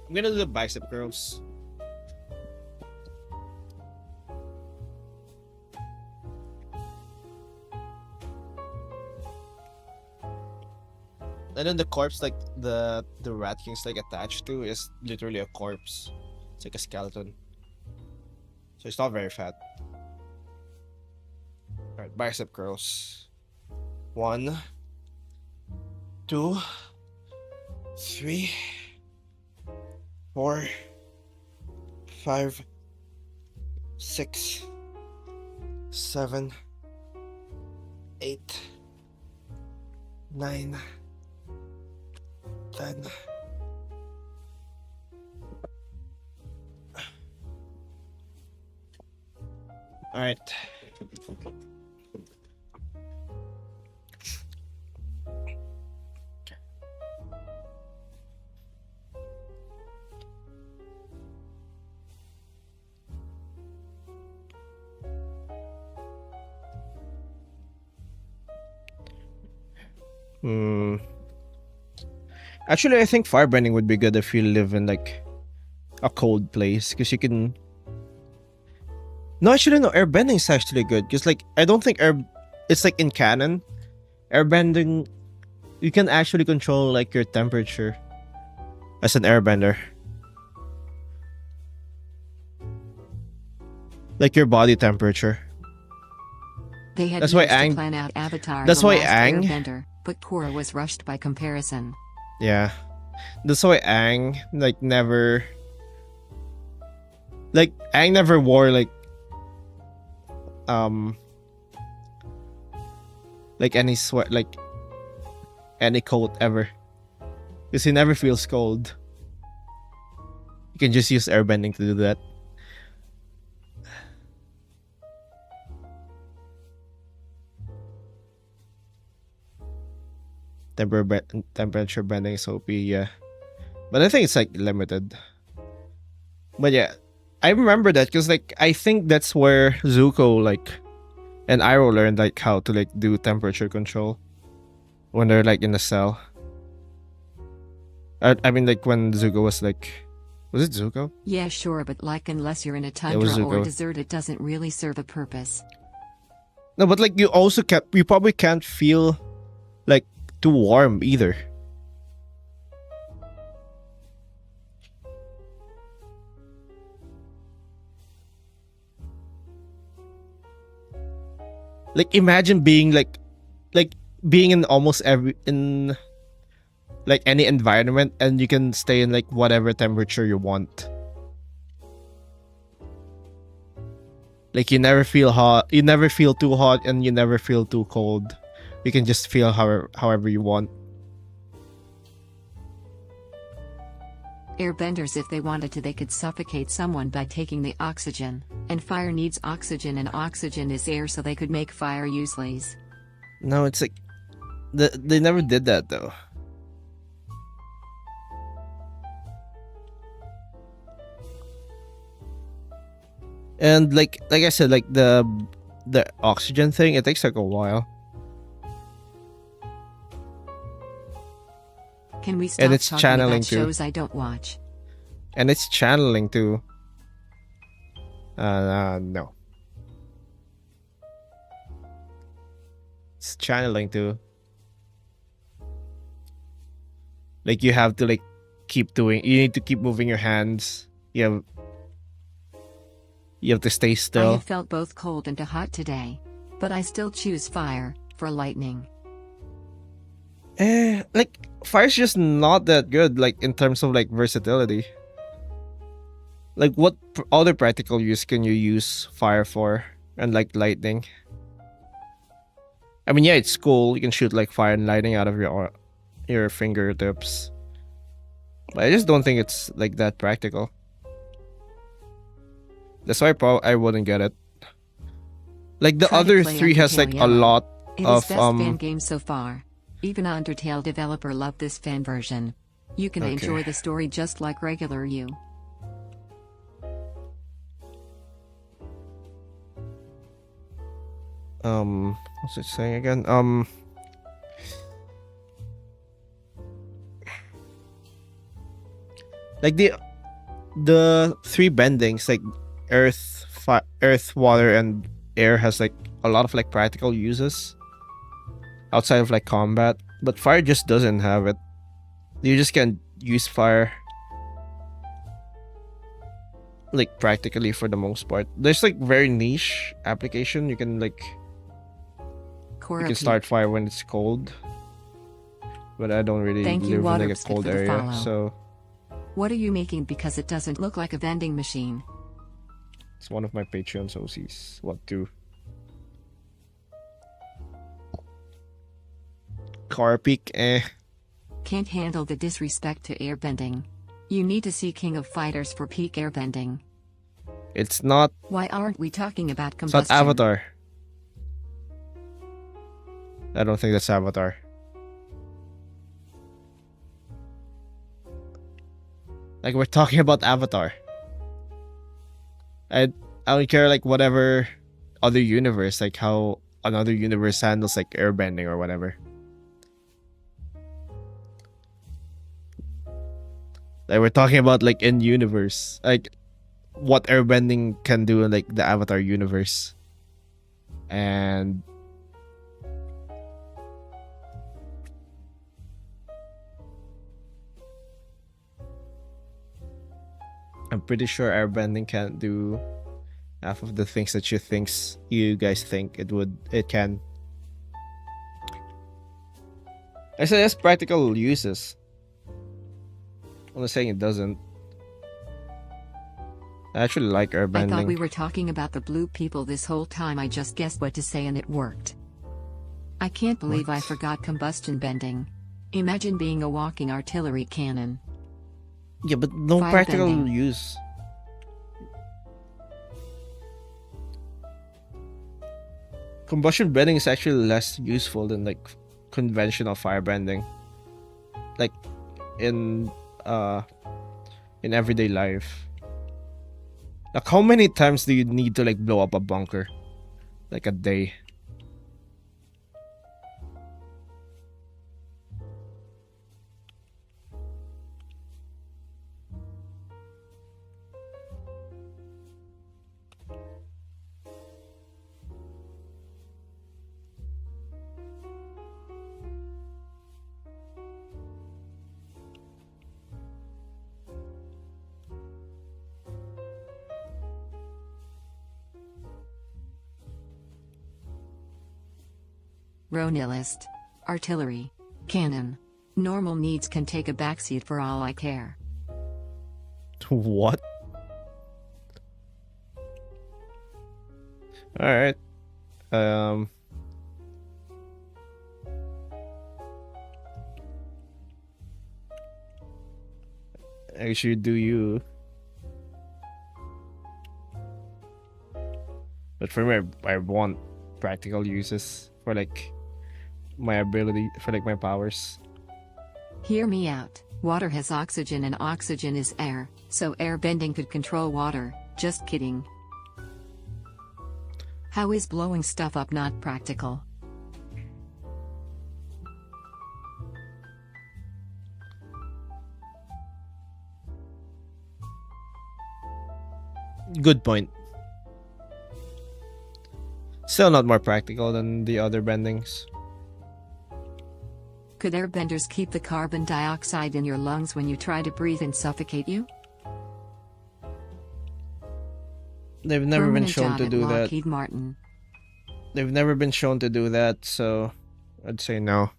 I'm gonna do the bicep curls. And then the corpse, like the rat king's like attached to, is literally a corpse. It's like a skeleton. So it's not very fat. Alright, bicep curls. 1, 2, 3, 4, 5, 6, 7, 8, 9, 10. All right. Hmm. Actually, I think firebending would be good if you live in like a cold place, because you can. No, actually, no. Airbending is actually good, because like I don't think air. It's like in canon, airbending. You can actually control like your temperature as an airbender, like your body temperature. They had That's why years to Aang. plan out Avatar That's The why Last Aang. Airbender, but Korra was rushed by comparison. Yeah, that's why Aang like never. Like Aang never wore um like any sweat, like any coat ever, because he never feels cold. You can just use airbending to do that. Temperature bending is OP, yeah. But I think it's like limited. But yeah, I remember that because like I think that's where Zuko like and Iroh learned like how to like do temperature control when they're like in a cell. I mean like when Zuko was like, was it Zuko? Yeah, sure, but like unless you're in a It was tundra or Zuko. desert, it doesn't really serve a purpose. No, but like you probably can't feel like too warm either. Like imagine being like being in almost in like any environment, and you can stay in like whatever temperature you want. Like you never feel hot, you never feel too hot, and you never feel too cold. You can just feel however you want. Airbenders, if they wanted to, they could suffocate someone by taking the oxygen, and fire needs oxygen and oxygen is air, so they could make fire useless. No, it's like they never did that though. And like I said, like the oxygen thing, it takes like a while. Can we stop And it's talking channeling about too. shows I don't watch? And it's channeling too. No. It's channeling too. Like you have to like keep doing. You need to keep moving your hands. You have to stay I still. have felt both cold and hot today, but I still choose fire for lightning. Like fire's just not that good. Like in terms of like versatility. Like what other practical use can you use fire for? And like lightning. I mean, yeah, it's cool. You can shoot like fire and lightning out of your fingertips. But I just don't think it's like that practical. That's why I wouldn't get it. Like the Try to other play three has Undertale like a Yellow. lot It is of best fan game so far. Even Undertale developer loved this fan version. You can Okay. enjoy the story just like regular you. What's it saying again? Like the three bendings, like earth, water, and air, has like a lot of like practical uses outside of like combat, but fire just doesn't have it. You just can't use fire like practically for the most part. There's like very niche application. You can like Korra you can start fire when it's cold, but I don't really Thank you, live in like a Waterbskit, cold for the area, follow. so What are you making? Because it doesn't look like a vending machine. it's one of my Patreon OCs. What to? Car peak, Can't handle the disrespect to airbending. You need to see King of Fighters for peak airbending. It's not. Why aren't we talking about It's combustion? not Avatar. I don't think that's Avatar. Like we're talking about Avatar. I don't care like whatever other universe, like how another universe handles like airbending or whatever. Like we're talking about like in universe, like what airbending can do in like the Avatar universe. And I'm pretty sure airbending can't do half of the things that you guys think it can. I said it has practical uses. I'm not saying it doesn't. I actually like I thought airbending. we were talking about the blue people this whole time. I just guessed what to say and it worked. I can't believe I forgot combustion bending. Imagine being a walking artillery cannon. Yeah, but no Fire practical bending. use. Combustion bending is actually less useful than like conventional fire bending. Like in everyday life. Like how many times do you need to like blow up a bunker? Like a day. Row nihilist. Artillery. Cannon. Normal needs can take a backseat for all I care. What? Alright. Actually do you. But for me, I want practical uses for like my ability, for like my powers. Hear me out. Water has oxygen and oxygen is air, so air bending could control water. Just kidding. How is blowing stuff up not practical? Good point. Still not more practical than the other bendings. Could airbenders keep the carbon dioxide in your lungs when you try to breathe and suffocate you? They've never been Permanent shown job to at do that. Lockheed Martin. They've never been shown to do that, so I'd say no.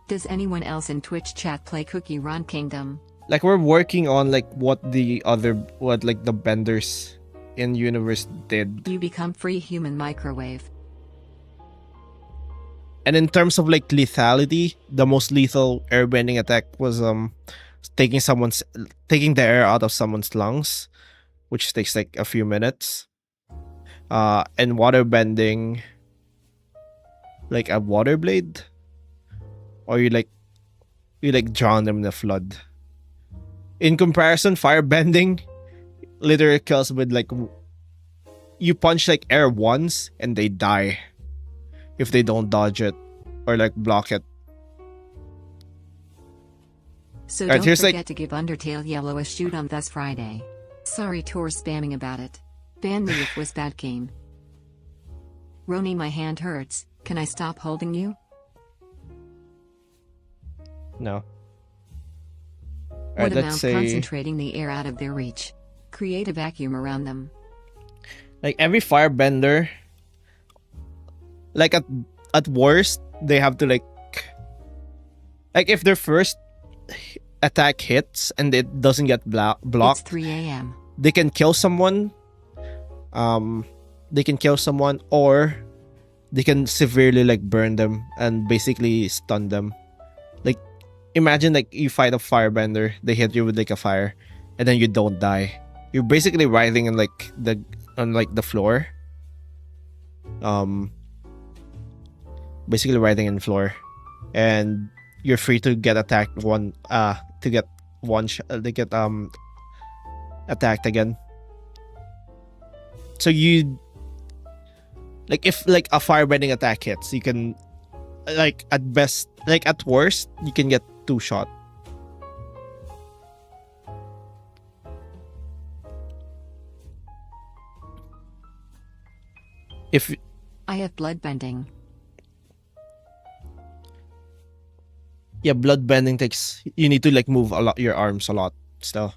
Does anyone else in Twitch chat play Cookie Run Kingdom? Like we're working on like what like the benders in universe did. You become free human microwave. And in terms of like lethality, the most lethal airbending attack was taking the air out of someone's lungs, which takes like a few minutes. And water bending, like a water blade, or you drown them in the flood. In comparison, fire bending literally kills with like you punch like air once and they die if they don't dodge it or like block it. So Alright, don't here's, forget like- to give Undertale Yellow a shoot on this Friday. Sorry Tor spamming about it. Ban me if was bad game. Roni, my hand hurts. Can I stop holding you? No. What Alright, about let's say concentrating the air out of their reach? Create a vacuum around them. like every firebender, like at worst they have to like if their first attack hits and it doesn't get It's blocked, 3 a.m. they can kill someone. They can kill someone, or they can severely like burn them and basically stun them. Like imagine like you fight a firebender, they hit you with like a fire, and then you don't die. You're basically writhing in like the floor. Basically writhing in the floor, and you're free to get attacked attacked again. So you like if like a firebending attack hits, you can like at best, like at worst, you can get 2 shot. If I have bloodbending. yeah, blood bending takes, you need to like move a lot, your arms a lot still.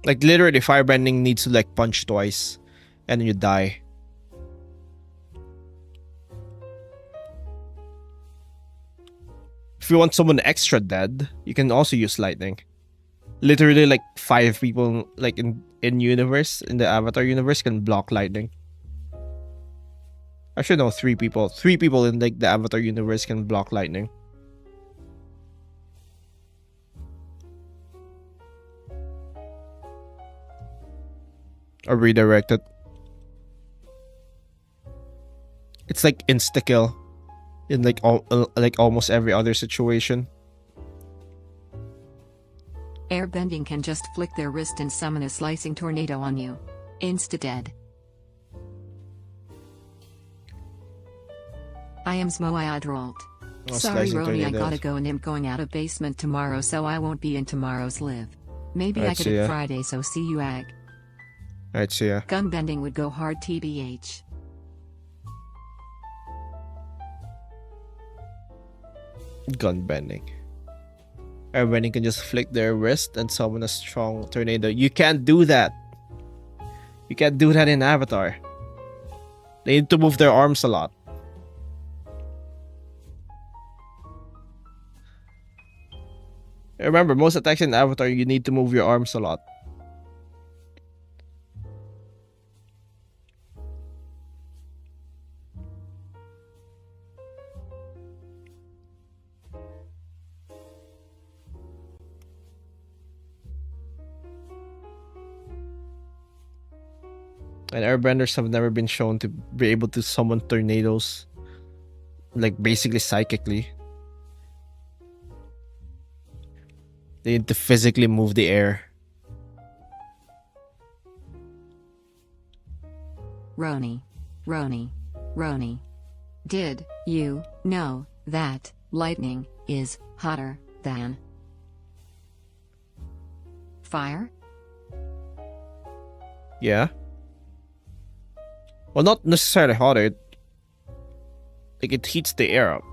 Like literally, firebending needs to like punch twice, and you die. If you want someone extra dead, you can also use lightning. Literally, like 5 people, like in universe, in the Avatar universe, can block lightning. Actually, no, 3 people. 3 people in like the Avatar universe can block lightning. Or redirect it. It's like insta kill in like almost every other situation. Airbending can just flick their wrist and summon a slicing tornado on you. Insta-dead. I am Smoiadrolt. Oh, Sorry, slicing Roni, I tornadoes. gotta go and I'm going out of basement tomorrow, so I won't be in tomorrow's live. Maybe I Alright, could see ya. at Friday, so see you, Ag. Alright, see ya. Gunbending would go hard, TBH. Gun bending. Airbending can just flick their wrist and summon a strong tornado. You can't do that. You can't do that in Avatar. They need to move their arms a lot. Remember, most attacks in Avatar, you need to move your arms a lot. And airbenders have never been shown to be able to summon tornadoes, like basically psychically. They need to physically move the air. Roni. Did you know that lightning is hotter than fire? Yeah. Well, not necessarily hotter. Like, it heats the air up.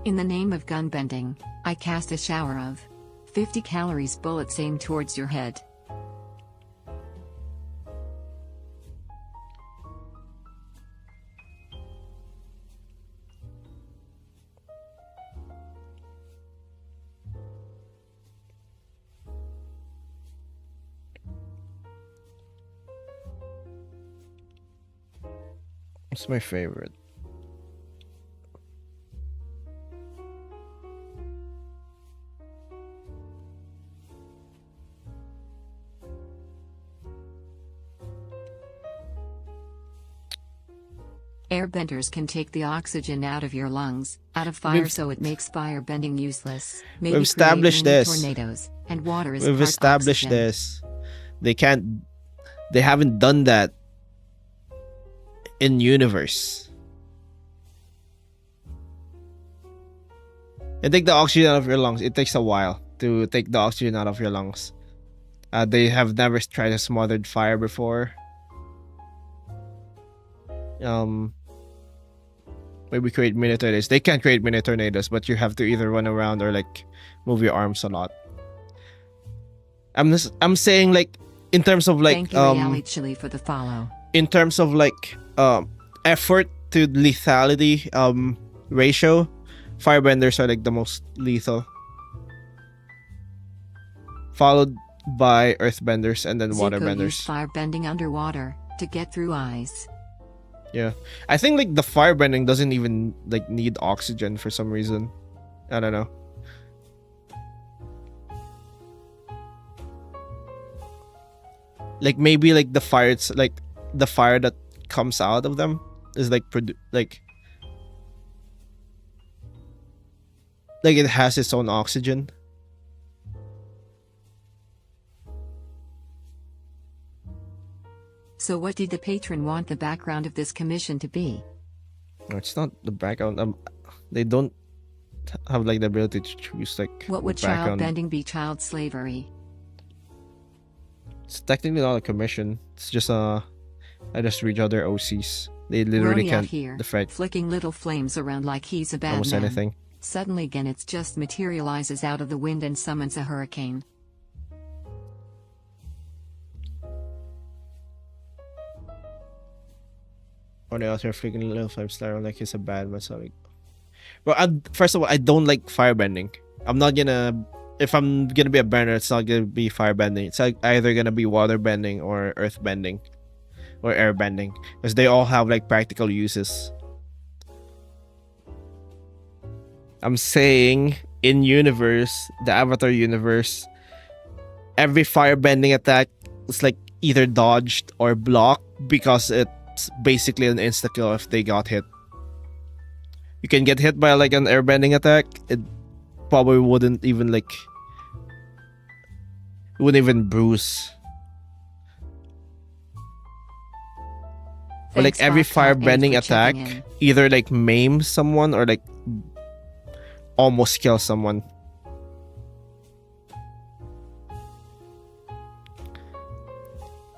In the name of gunbending, I cast a shower of 50 calories bullets aimed towards your head. What's my favorite? Airbenders can take the oxygen out of your lungs, out of fire, We've- so it makes firebending useless. Maybe We've established create mini this. tornadoes, and water is We've part established oxygen. this. They haven't done that in universe. And take the oxygen out of your lungs. It takes a while to take the oxygen out of your lungs. They have never tried a smothered fire before. Maybe create mini tornadoes. They can create mini tornadoes, but you have to either run around or like move your arms a lot. I'm saying like in terms of like Thank you, Reality Chili, for the follow. in terms of like effort to lethality ratio, firebenders are like the most lethal, followed by earthbenders and then Zuko used waterbenders. firebending underwater to get through ice. Yeah, I think like the firebending doesn't even like need oxygen for some reason. I don't know. Like maybe like the fire, it's like the fire that comes out of them is like like it has its own oxygen. So what did the patron want the background of this commission to be? No, it's not the background. They don't have like the ability to choose like What would child bending be? Child slavery? It's technically not a commission. It's just I just read other OCs. They literally Roni out can't here, defend flicking little flames around like he's a bad almost man. anything. Suddenly again it just materializes out of the wind and summons a hurricane. Or they out here freaking little flames around like he's a bad man. So like, well, first of all, I don't like firebending. I'm not gonna. If I'm gonna be a bender, it's not gonna be firebending. It's like either gonna be waterbending or earthbending, or airbending, because they all have like practical uses. I'm saying in universe, the Avatar universe, every firebending attack is like either dodged or blocked because it's basically an insta kill if they got hit. You can get hit by like an airbending attack, it probably wouldn't even like, it wouldn't even bruise. Or like every firebending attack either like maims someone or like almost kills someone.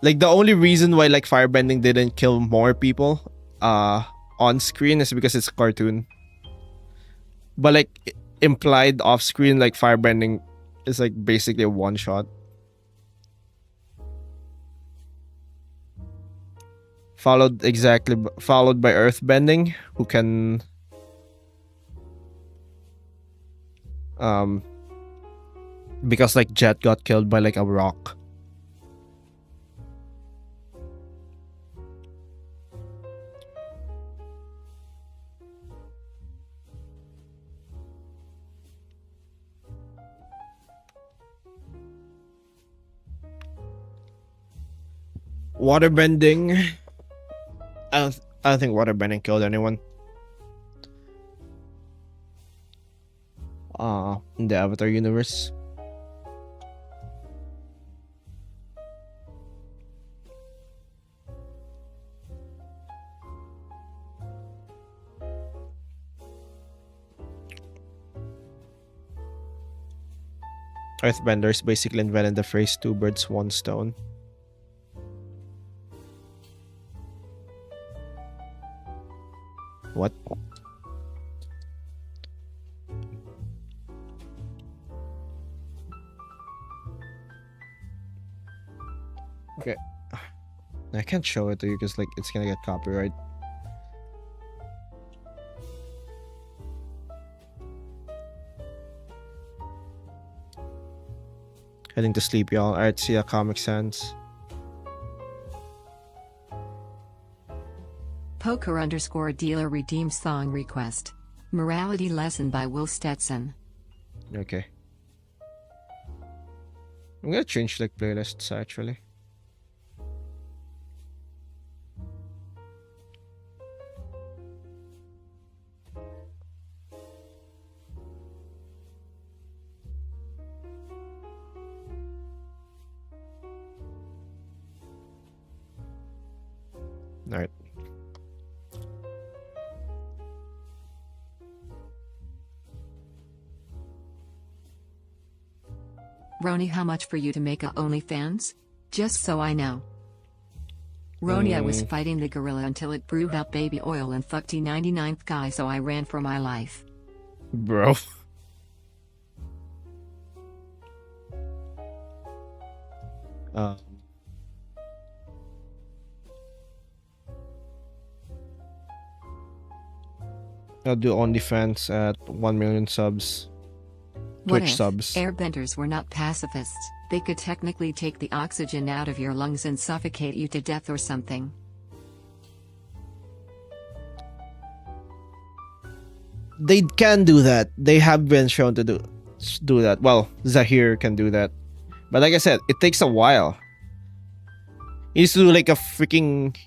Like the only reason why like firebending didn't kill more people on screen is because it's a cartoon. But like implied off screen, like firebending is like basically a one shot. Followed by earthbending, who can because like Jet got killed by like a rock. Waterbending, I don't think waterbending killed anyone in the Avatar universe. Earthbenders basically invented the phrase two birds, one stone. What? Okay. I can't show it to you because like it's gonna get copyright. Heading to sleep, y'all. Alright, see ya, Comic Sans. Poker_dealer redeemed song request. Morality lesson by Will Stetson. Okay. I'm gonna change like playlists actually. Alright. Roni, how much for you to make a OnlyFans? Just so I know. Roni, I was fighting the gorilla until it brewed up baby oil and fucked the 99th guy, so I ran for my life. Bro. I'll do OnlyFans at 1 million subs. What Twitch if subs. airbenders were not pacifists? They could technically take the oxygen out of your lungs and suffocate you to death or something. They can do that. They have been shown to do that. Well, Zahir can do that. But like I said, it takes a while. He needs to do like a freaking...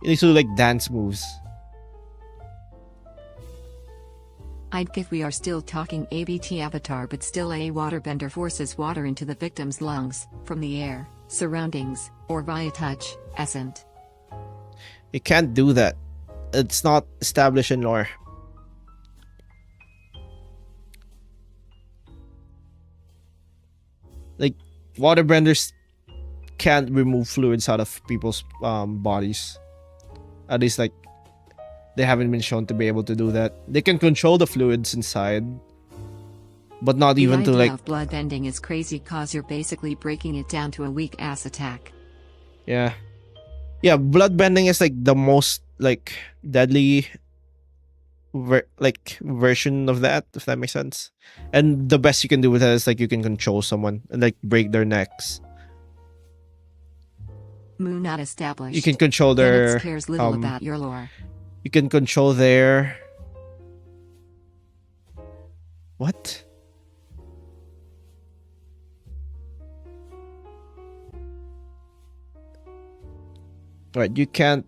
He needs to do like dance moves. I'd if we are still talking ABT avatar, but still a waterbender forces water into the victim's lungs, from the air, surroundings, or via touch, essent. You can't do that. It's not established in lore. Like, waterbenders can't remove fluids out of people's bodies. At least, like, they haven't been shown to be able to do that. They can control the fluids inside, but not even to, like... The idea of bloodbending is crazy cause you're basically breaking it down to a weak-ass attack. Yeah. Yeah, bloodbending is, like, the most, like, deadly... version of that, if that makes sense. And the best you can do with that is, like, you can control someone and, like, break their necks. Moo not established. You can control their... Linux cares little about your lore. You can control their... What? Right, you can't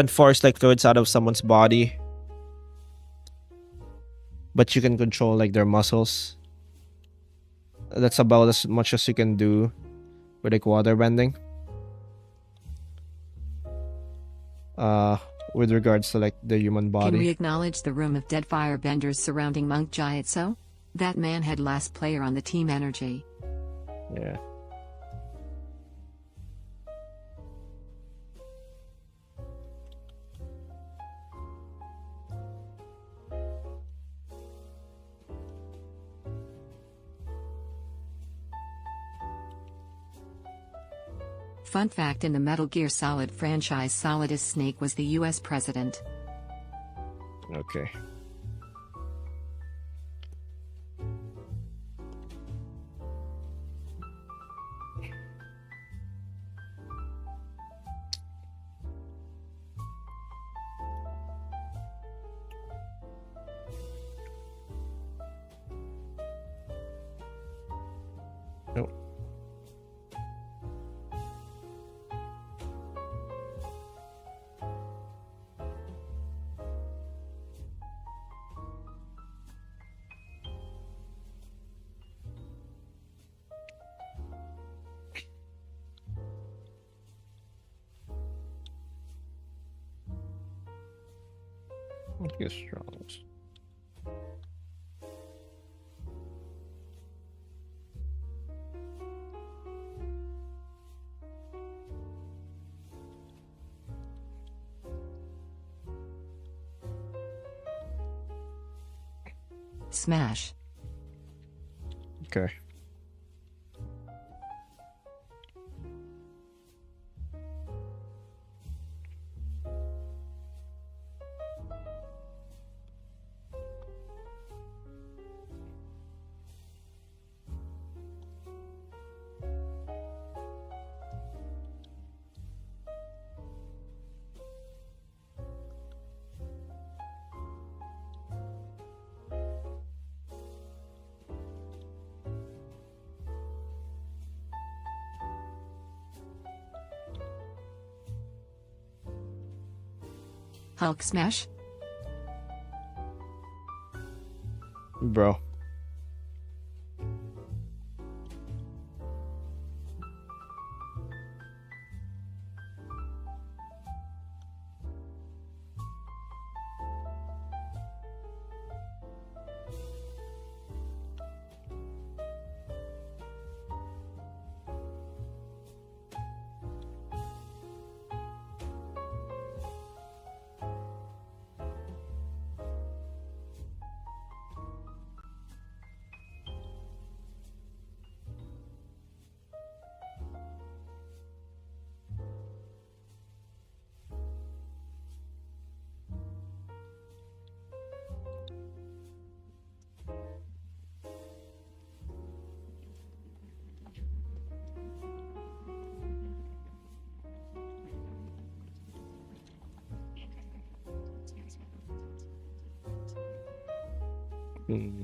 force like fluids out of someone's body. But you can control like their muscles. That's about as much as you can do with like water bending. With regards to like the human body. Can we acknowledge the room of dead firebenders surrounding Monk Jiatso? That man had last player on the team energy. Yeah. Fun fact: in the Metal Gear Solid franchise, Solidus Snake was the US president. Okay. Nope. I guess strong. Smash. Okay. Hulk smash? Bro. Hmm.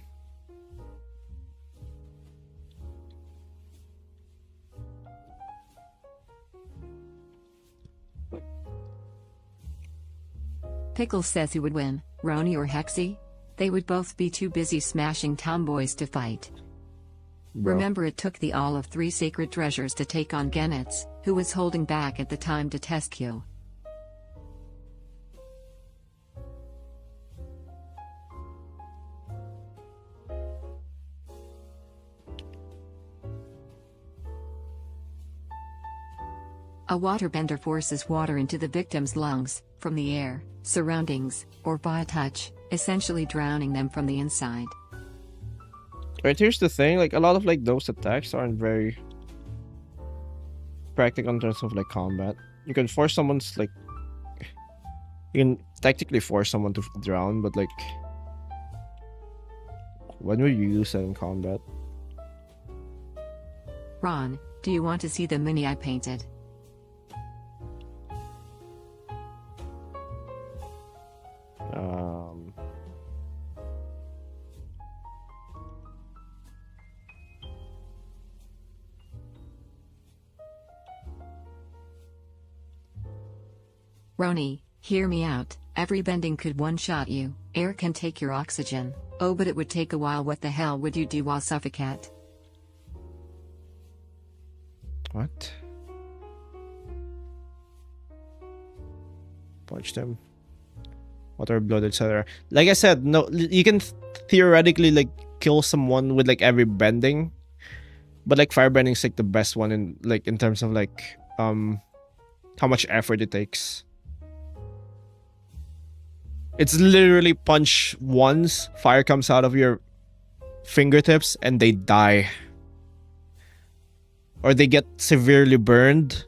Pickles says who would win, Roni or Hexy? They would both be too busy smashing tomboys to fight. Bro. Remember, it took the all of 3 sacred treasures to take on Genetz, who was holding back at the time to test Q. A waterbender forces water into the victim's lungs, from the air, surroundings, or by a touch, essentially drowning them from the inside. Right, here's the thing, like a lot of like those attacks aren't very practical in terms of like combat. You can force someone's like you can technically force someone to drown, but like when will you use that in combat? Ron, do you want to see the mini I painted? Roni, hear me out. Every bending could one-shot you. Air can take your oxygen. Oh, but it would take a while. What the hell would you do while suffocate? What? Punch them. Water, blood, etc. Like I said, no, you can theoretically like kill someone with like every bending, but like firebending is like the best one in terms of like how much effort it takes. It's literally punch once, fire comes out of your fingertips, and they die. Or they get severely burned,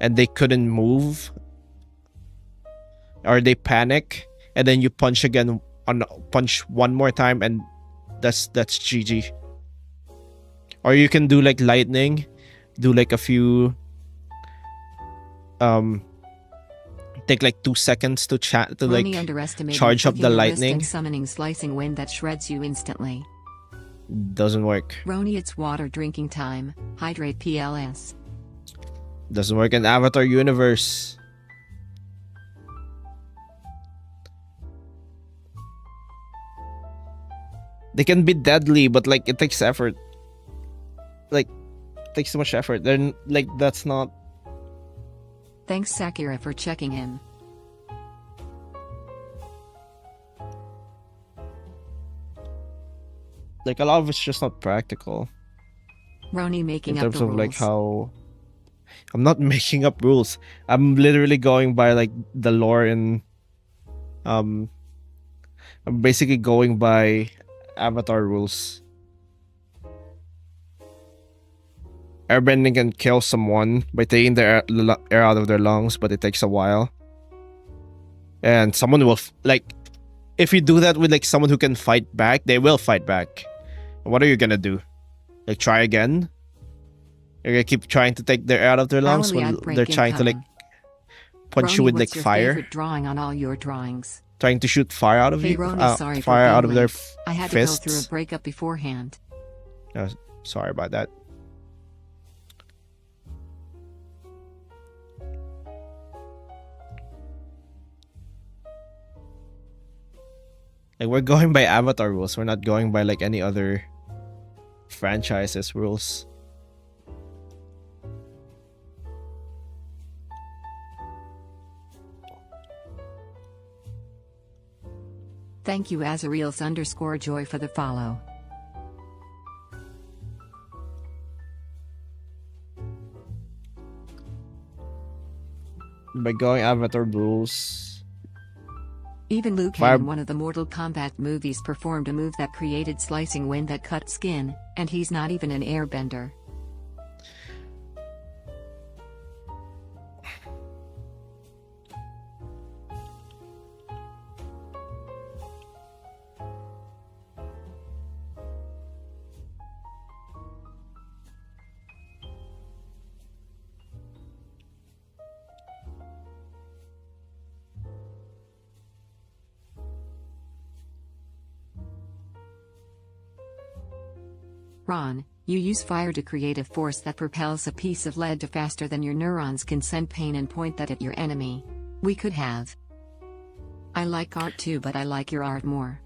and they couldn't move. Or they panic, and then you punch again, punch one more time, and that's GG. Or you can do like lightning, do like a few take like 2 seconds to like charge up the lightning. And summoning slicing wind that shreds you instantly. Doesn't work. Roni, it's water drinking time. Hydrate PLS. Doesn't work in Avatar universe. They can be deadly, but like it takes effort. Like it takes so much effort. Then like that's not. Thanks Sakura for checking in. Like a lot of it's just not practical. Roni making up the rules. In terms of like how I'm not making up rules. I'm literally going by like the lore in I'm basically going by Avatar rules. Airbending can kill someone by taking the air out of their lungs, but it takes a while. And someone will like if you do that with like someone who can fight back, they will fight back. What are you gonna do? Like try again? You're gonna keep trying to take their air out of their lungs when they're trying to like punch Roni, you with like what's your fire. Favorite drawing on all your drawings. Trying to shoot fire out of hey, you. Roni, sorry fire for out of their I had fists. to go through a breakup beforehand. Sorry about that. Like we're going by Avatar rules. We're not going by like any other franchises rules. Thank you Azariels_joy for the follow. By going Avatar rules. Even Liu Kang in one of the Mortal Kombat movies performed a move that created slicing wind that cut skin, and he's not even an airbender. Ron, you use fire to create a force that propels a piece of lead to faster than your neurons can send pain and point that at your enemy. We could have. I like art too, but I like your art more.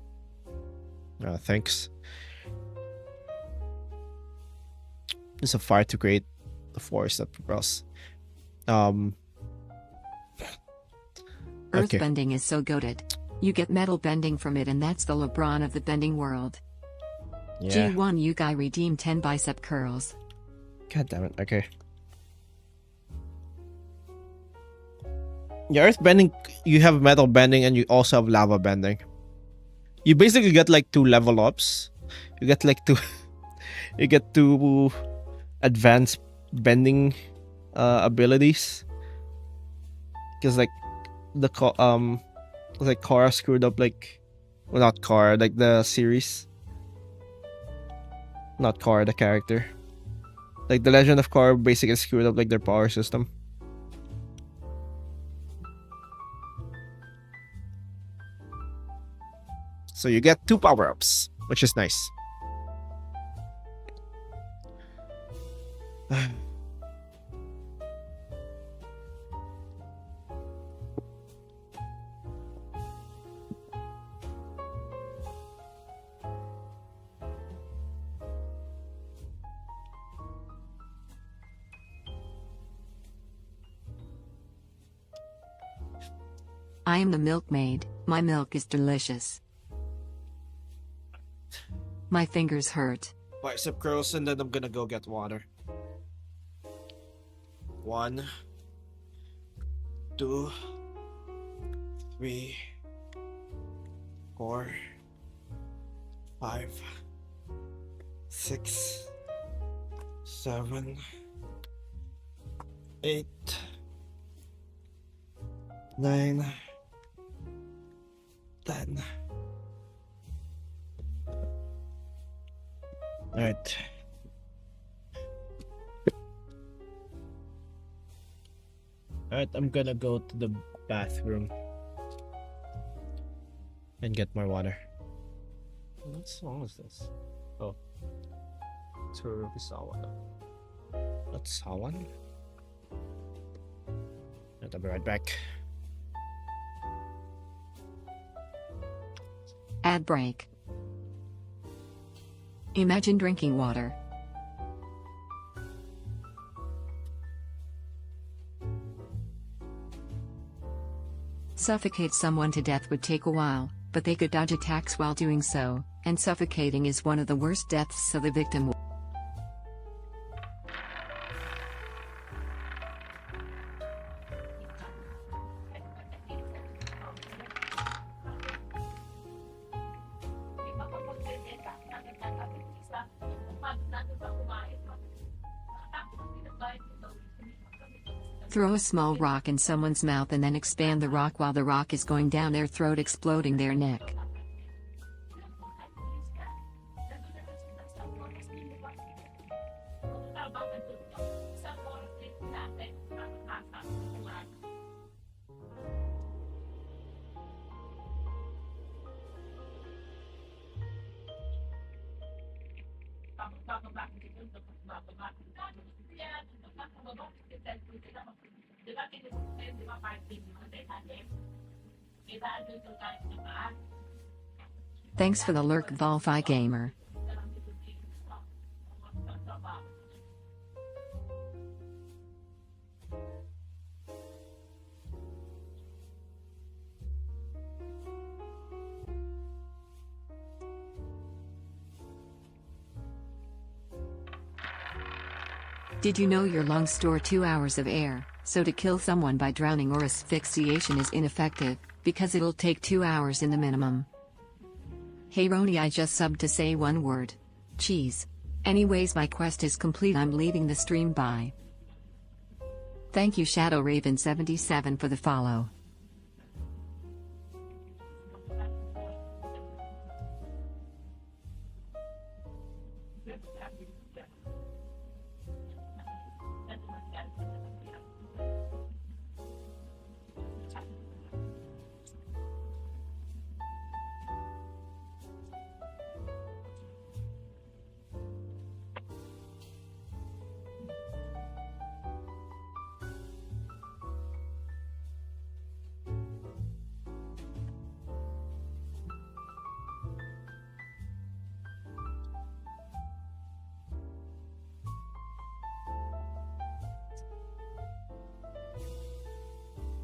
Thanks. Use a fire to create the force that propels. Okay. Earthbending is so goated. You get metal bending from it, and that's the LeBron of the bending world. Yeah. G1 you guy redeem 10 bicep curls. God damn it. Okay. Yeah, earth bending, you have metal bending and you also have lava bending. You basically get like 2 level ups. You get like 2 you get 2 advanced bending abilities. Cuz like the like Korra screwed up like, well, not Korra, like the series. Not Korra, the character. Like the Legend of Korra basically screwed up like their power system. So you get 2 power-ups, which is nice. I am the milkmaid, my milk is delicious. My fingers hurt. Bicep curls, and then I'm gonna go get water. 1, 2, 3, 4, 5, 6, 7, 8, 9, 10. Alright. Alright, I'm gonna go to the bathroom and get my water. What song is this? Oh. Sawan. That's Sawan? I'll be right back. Ad break. Imagine drinking water. Suffocate someone to death would take a while, but they could dodge attacks while doing so, and suffocating is one of the worst deaths, so the victim throw a small rock in someone's mouth and then expand the rock while the rock is going down their throat, exploding their neck. Thanks for the lurk, Volfi Gamer. Did you know your lungs store 2 hours of air, so to kill someone by drowning or asphyxiation is ineffective, because it'll take 2 hours in the minimum. Hey Roni, I just subbed to say one word. Cheese. Anyways, my quest is complete, I'm leaving the stream, bye. Thank you Shadow Raven 77 for the follow.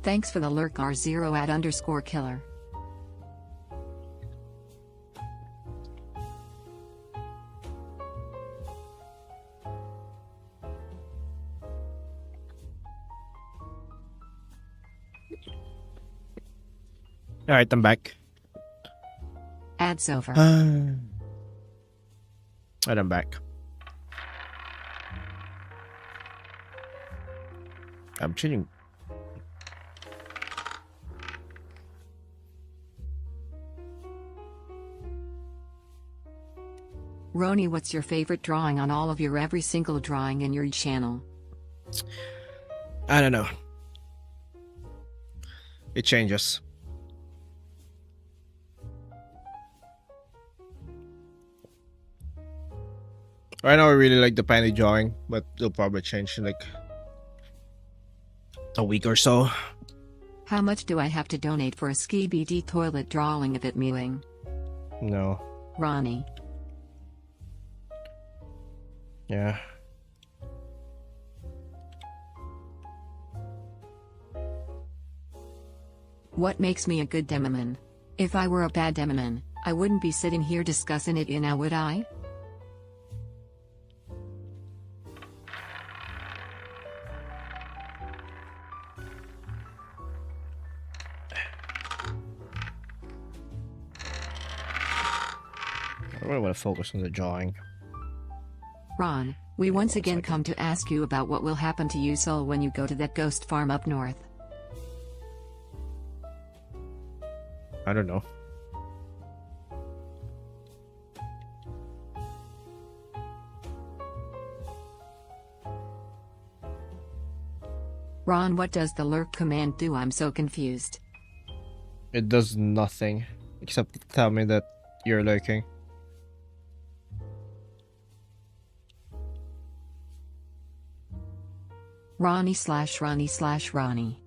Thanks for the lurk R0@_killer. Alright, I'm back. Ads over. And I'm back. I'm chilling. Roni, what's your favorite drawing on all of your every single drawing in your channel? I don't know. It changes. Right now I really like the panty drawing, but it'll probably change in like a week or so. How much do I have to donate for a skibidi toilet drawing of it mewing? No. Ronnie. Yeah. What makes me a good demoman? If I were a bad demoman, I wouldn't be sitting here discussing it now, would I? I really want to focus on the drawing. Ron, we once again come to ask you about what will happen to you soul when you go to that ghost farm up north. I don't know. Ron, what does the lurk command do? I'm so confused. It does nothing except tell me that you're lurking. Ronnie/Ronnie/Ronnie.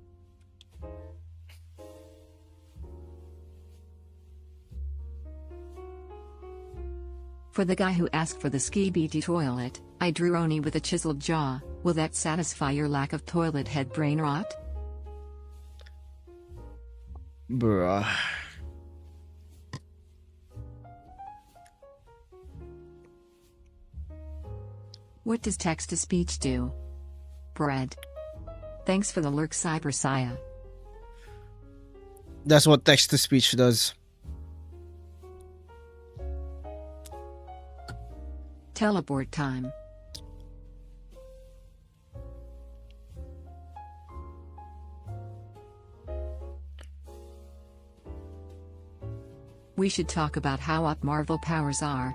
For the guy who asked for the skibidi toilet, I drew Ronnie with a chiseled jaw. Will that satisfy your lack of toilet head brain rot? Bruh. What does text-to-speech do? Bread. Thanks for the lurk, Cybersaya. That's what text-to-speech does. Teleport time. We should talk about how up Marvel powers are.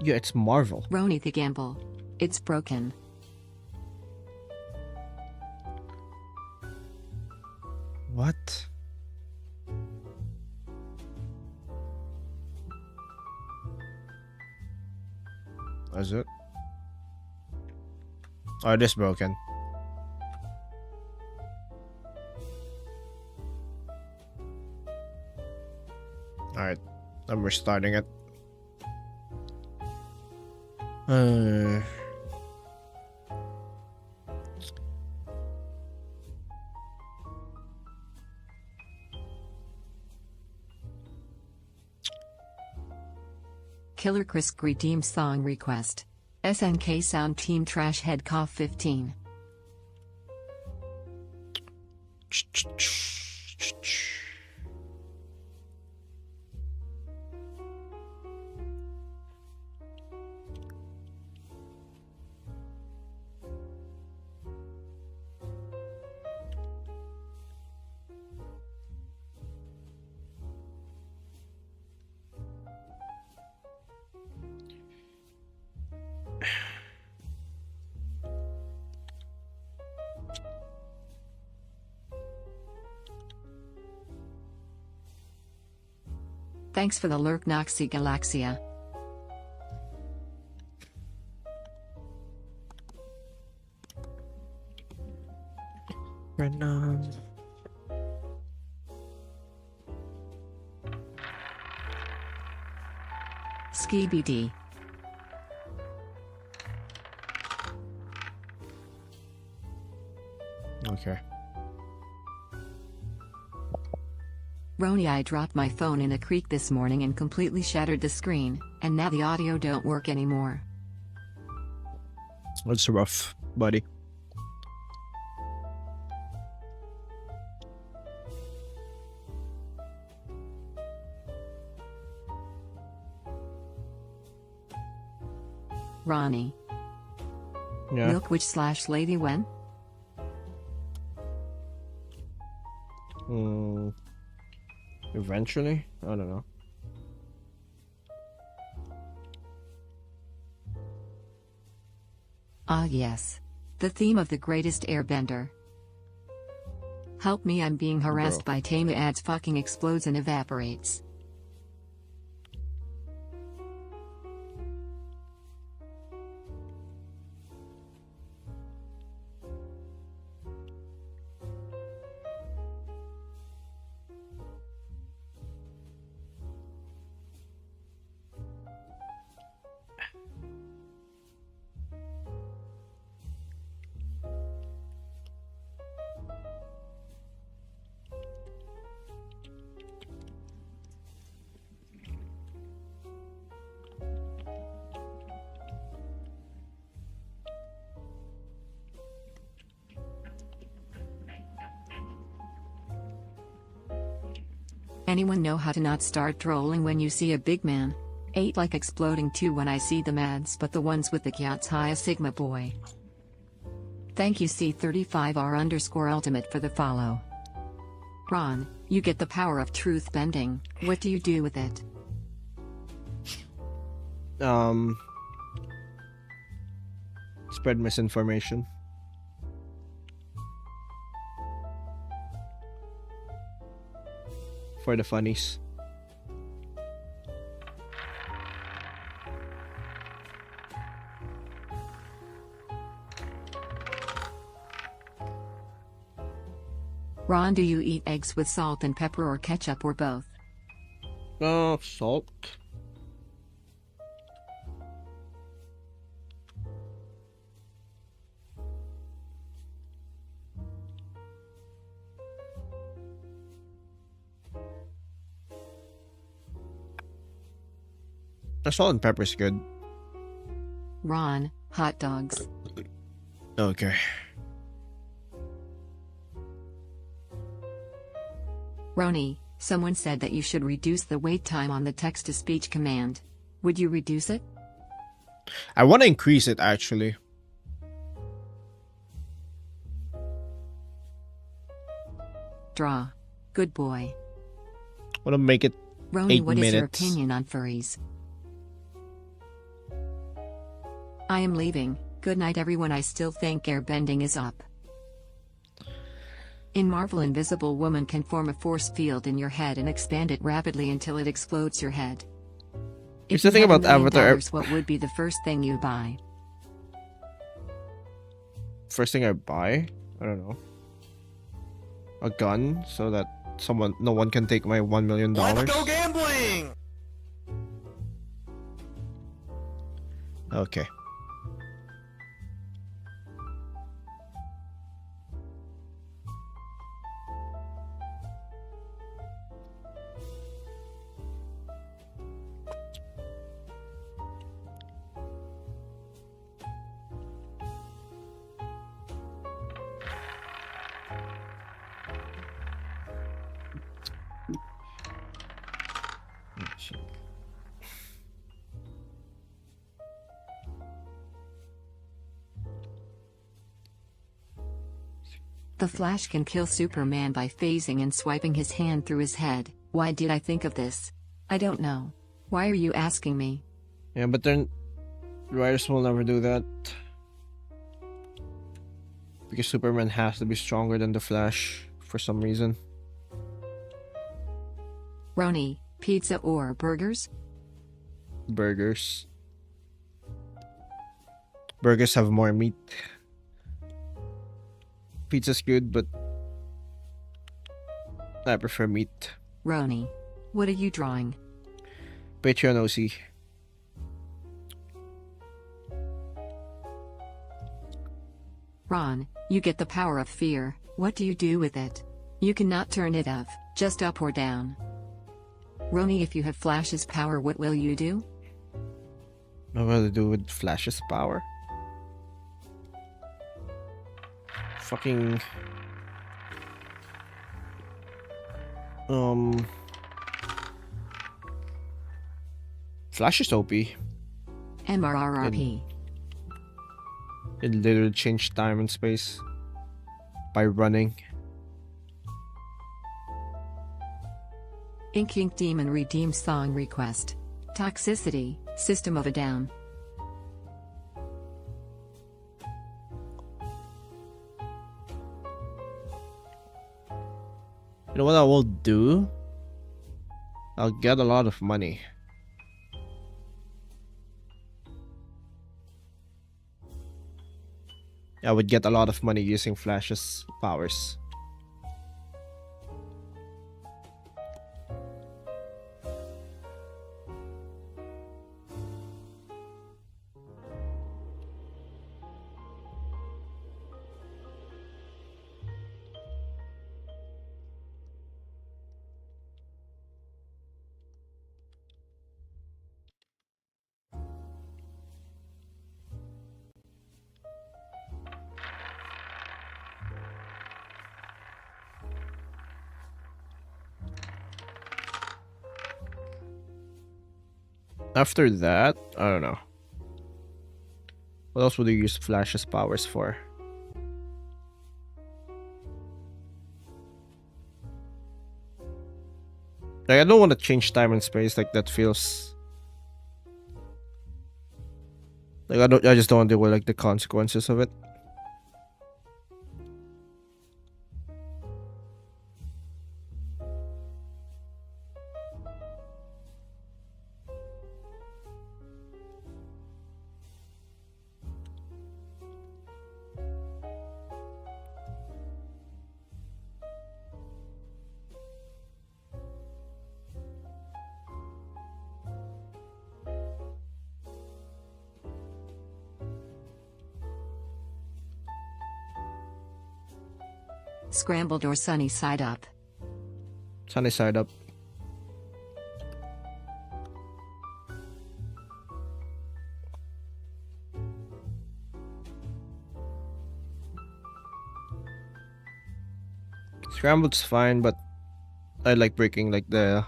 Yeah, it's Marvel. Roni the gamble. It's broken. What? Is it? Oh, it is broken. Alright, I'm restarting it. Killer Chris redeemed song request. SNK Sound Team Trash Head Cough 15. Thanks for the lurk, Noxy Galaxia. Random. Skibidi. Okay. Roni, I dropped my phone in a creek this morning and completely shattered the screen, and now the audio don't work anymore. That's rough, buddy. Ronnie. Yeah. Milk witch / lady when? Eventually? I don't know. Ah yes. The theme of the greatest airbender. Help me, I'm being harassed by Tama ads, fucking explodes and evaporates. Anyone know how to not start trolling when you see a big man? 8 like exploding too when I see them ads, but the ones with the Kyats high Sigma boy. Thank you C35R_ultimate for the follow. Ron, you get the power of truth bending, what do you do with it? Spread misinformation. For the funnies. Ron, do you eat eggs with salt and pepper or ketchup or both? Salt. The salt and pepper is good. Ron, hot dogs. Okay. Roni, someone said that you should reduce the wait time on the text-to-speech command. Would you reduce it? I want to increase it actually. Draw. Good boy. I want to make it Roni, 8 what is your minutes. opinion on furries? I am leaving. Good night everyone. I still think airbending is up. In Marvel, Invisible Woman can form a force field in your head and expand it rapidly until it explodes your head. Here's If the you thing had $1 about million, Avatar. what would be the first thing you buy? First thing I buy? I don't know. A gun so that no one can take my $1 million. Let's go gambling! Okay. The Flash can kill Superman by phasing and swiping his hand through his head. Why did I think of this? I don't know. Why are you asking me? Yeah, but then writers will never do that. Because Superman has to be stronger than the Flash for some reason. Roni, pizza or burgers? Burgers. Burgers have more meat. Pizza's good, but I prefer meat. Roni, what are you drawing? Patreon OC. Ron, you get the power of fear. What do you do with it? You cannot turn it off. Just up or down? Roni, if you have Flash's power, what will you do? What will I do with Flash's power? Fucking... Flash is OP. MRRRP. It literally changed time and space by running. Ink Demon Redeem Song Request. Toxicity, System of a Down. You know what I will do? I'll get a lot of money. I would get a lot of money using Flash's powers. After that, I don't know. What else would you use Flash's powers for? Like, I don't want to change time and space. Like, that feels like I just don't want to deal with like the consequences of it. Scrambled or sunny side up? Sunny side up. Scrambled's fine, but I like breaking like the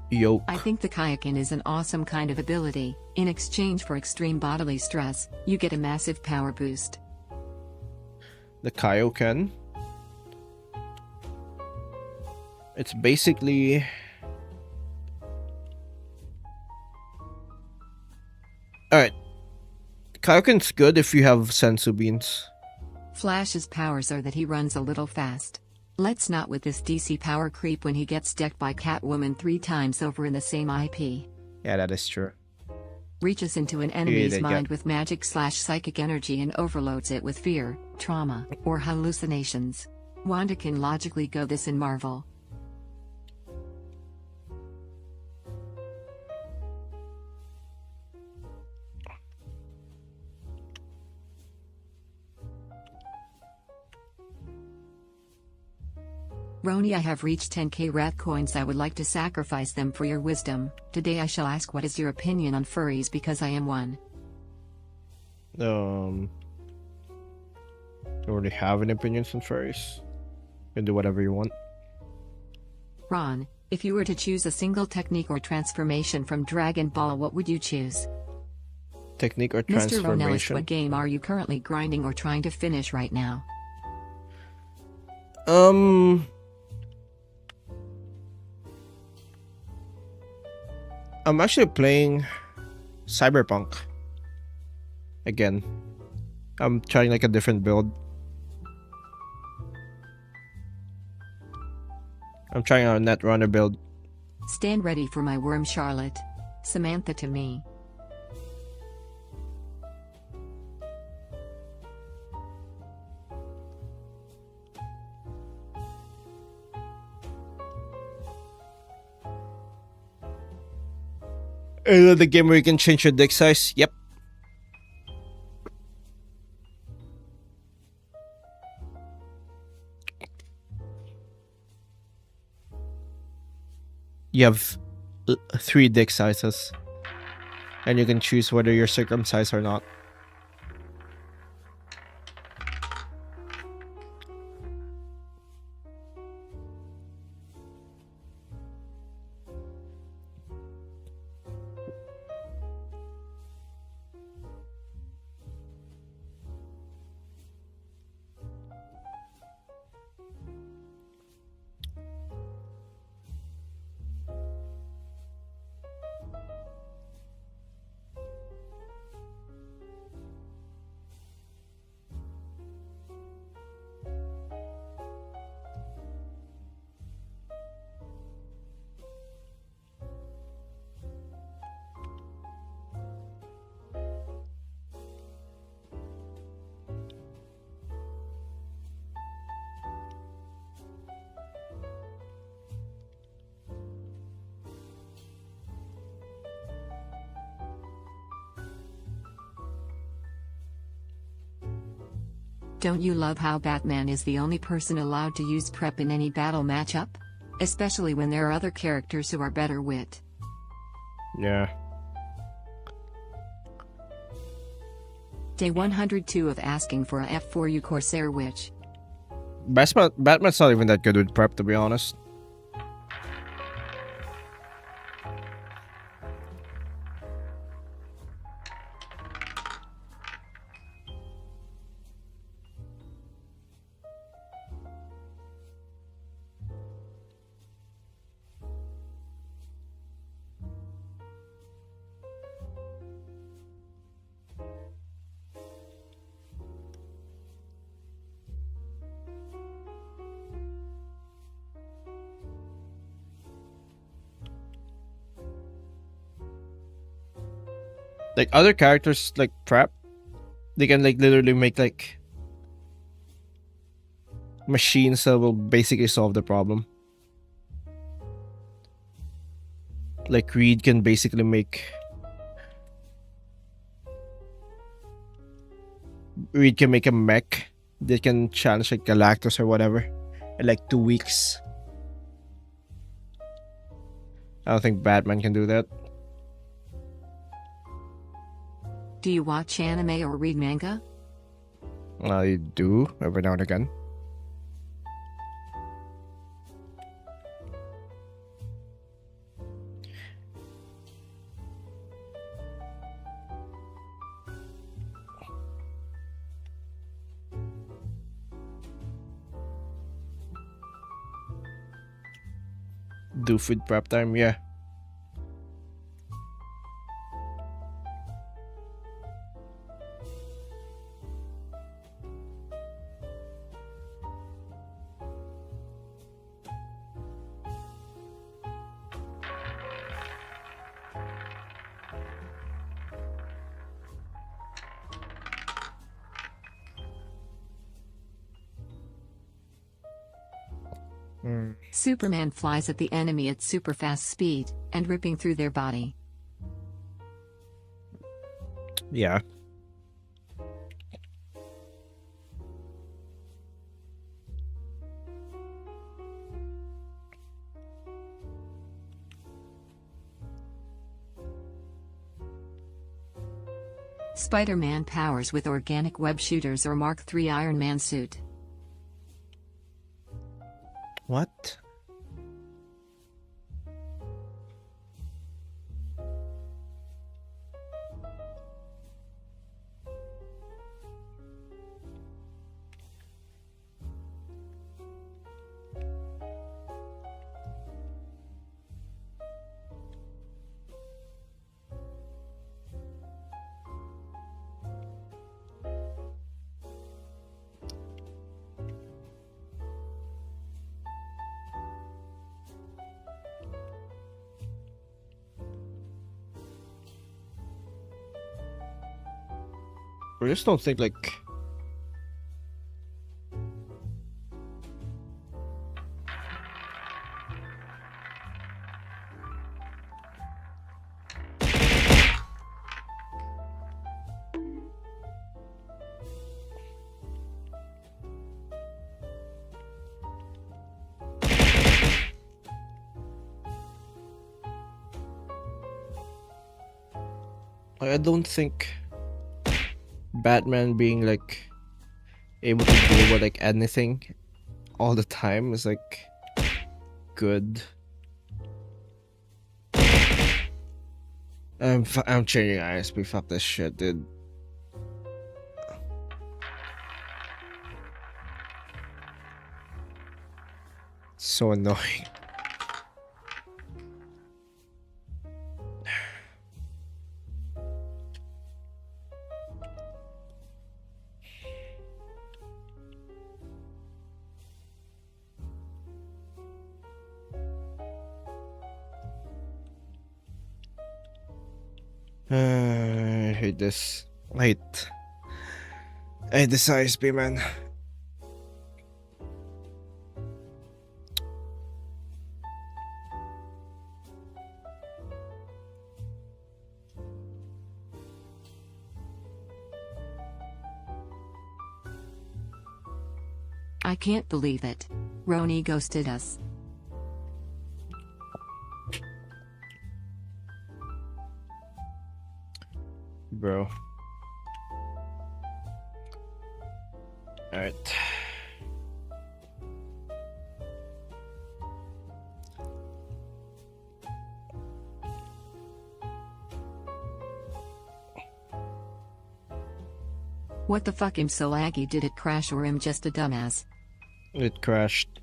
yolk. I think the Kayakin is an awesome kind of ability. In exchange for extreme bodily stress, you get a massive power boost. The Kaioken. It's basically... Alright. Kaioken's good if you have sensu beans. Flash's powers are that he runs a little fast. Let's not with this DC power creep when he gets decked by Catwoman 3 times over in the same IP. Yeah, that is true. Reaches into an enemy's Yeah, mind with magic/psychic energy and overloads it with fear, trauma, or hallucinations. Wanda can logically go this in Marvel. Roni, I have reached 10k rat coins. I would like to sacrifice them for your wisdom. Today I shall ask, what is your opinion on furries, because I am one. Don't really have any opinions on furries. You can do whatever you want. Ron, if you were to choose a single technique or transformation from Dragon Ball, what would you choose? Technique or Mr. Ronellis, transformation? what game are you currently grinding or trying to finish right now? I'm actually playing Cyberpunk again. I'm trying like a different build. I'm trying a Netrunner build. Stand ready for my worm, Charlotte. Samantha to me. The game where you can change your dick size? Yep. you have 3 dick sizes, and you can choose whether you're circumcised or not. Don't you love how Batman is the only person allowed to use prep in any battle matchup? Especially when there are other characters who are better wit. Yeah. Day 102 of asking for a F for you Corsair Witch. Batman's not even that good with prep, to be honest. Like other characters like prep, they can like literally make like machines that will basically solve the problem. Like Reed can basically make a mech that can challenge like Galactus or whatever in like 2 weeks. I don't think Batman can do that. Do you watch anime or read manga? I do every now and again. Do food prep time, yeah. Superman flies at the enemy at super fast speed, and ripping through their body. Yeah. Spider-Man powers with organic web shooters or Mark III Iron Man suit. What? I just don't think like I don't think Batman being like able to deal with like anything all the time is like good. I'm changing ISP. Fuck this shit, dude. So annoying. I hate this. I hate this ISP, man. I can't believe it. Roni ghosted us. Bro. Alright. What the fuck, I'm so laggy. Did it crash or am just a dumbass? It crashed.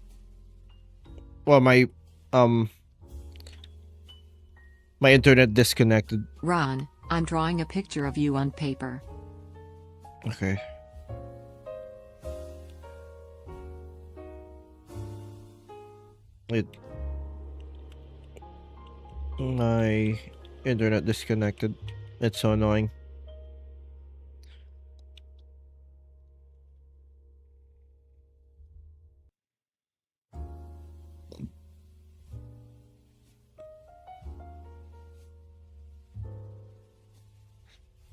Well, my internet disconnected. Ron, I'm drawing a picture of you on paper. Okay. My internet disconnected. It's so annoying.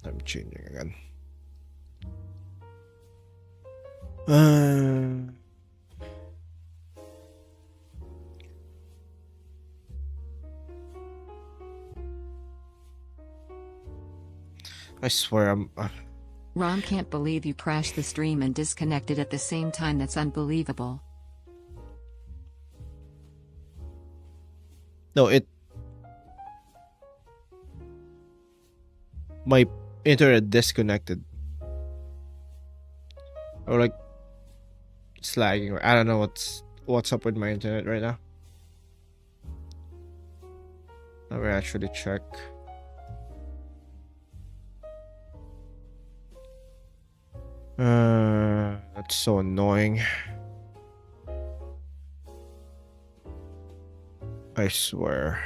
I'm changing again. I swear I'm. Ron can't believe you crashed the stream and disconnected at the same time. That's unbelievable. No, my internet disconnected. Or like it's lagging. I don't know what's up with my internet right now. Let me actually check. That's so annoying. I swear.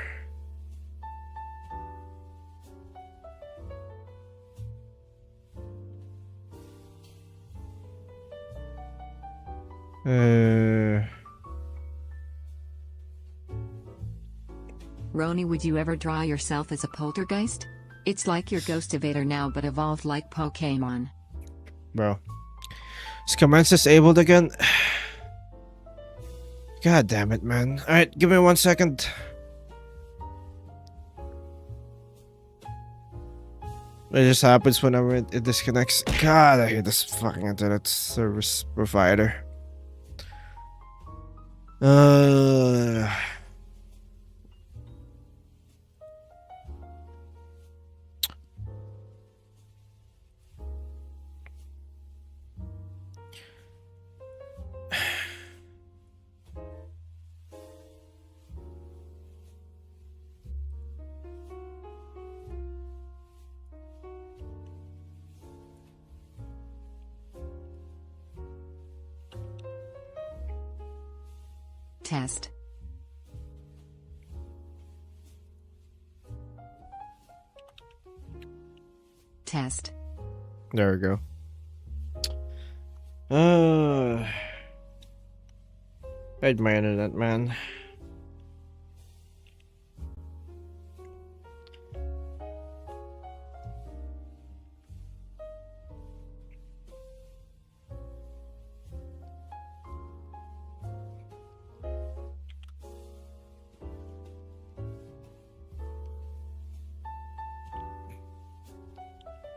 Roni, would you ever draw yourself as a poltergeist? It's like your Ghostivator now but evolved like Pokemon. Bro. Is commands disabled again? God damn it, man. Alright, give me 1 second. It just happens whenever it disconnects. God, I hate this fucking internet service provider. Test. Test. There we go. Hate my internet, man.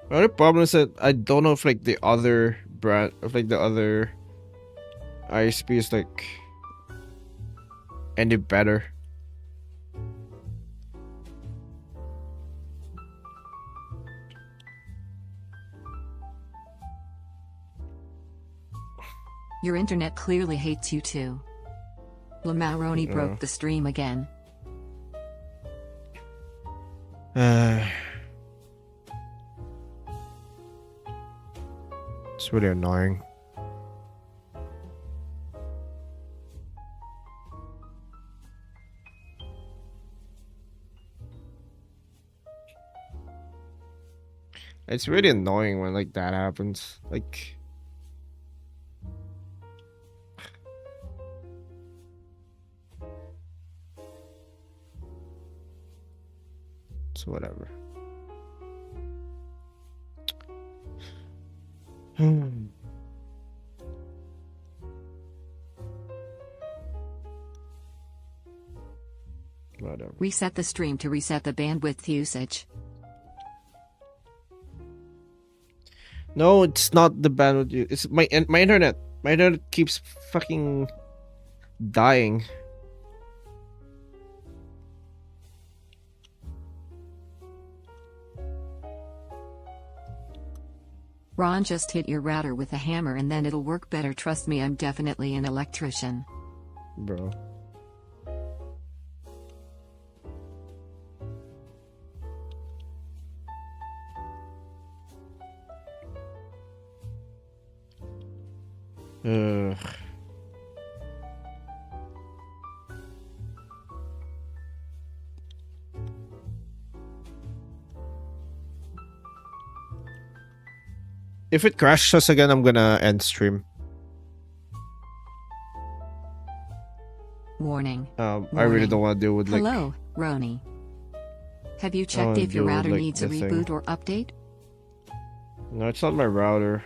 The only problem is that I don't know if like the other brand, if like the other ISP is like any better. Your internet clearly hates you too. Lamaroni broke the stream again. It's really annoying. It's really annoying when like that happens. Like it's whatever. Whatever. Reset the stream to reset the bandwidth usage. No, it's not the bandwidth. It's my internet. My internet keeps fucking dying. Ron, just hit your router with a hammer and then it'll work better. Trust me, I'm definitely an electrician. Bro. Ugh. If it crashes again, I'm gonna end stream. Warning. I really don't want to deal with like. Hello, Roni. Have you checked if your router needs a reboot or update? No, it's not my router.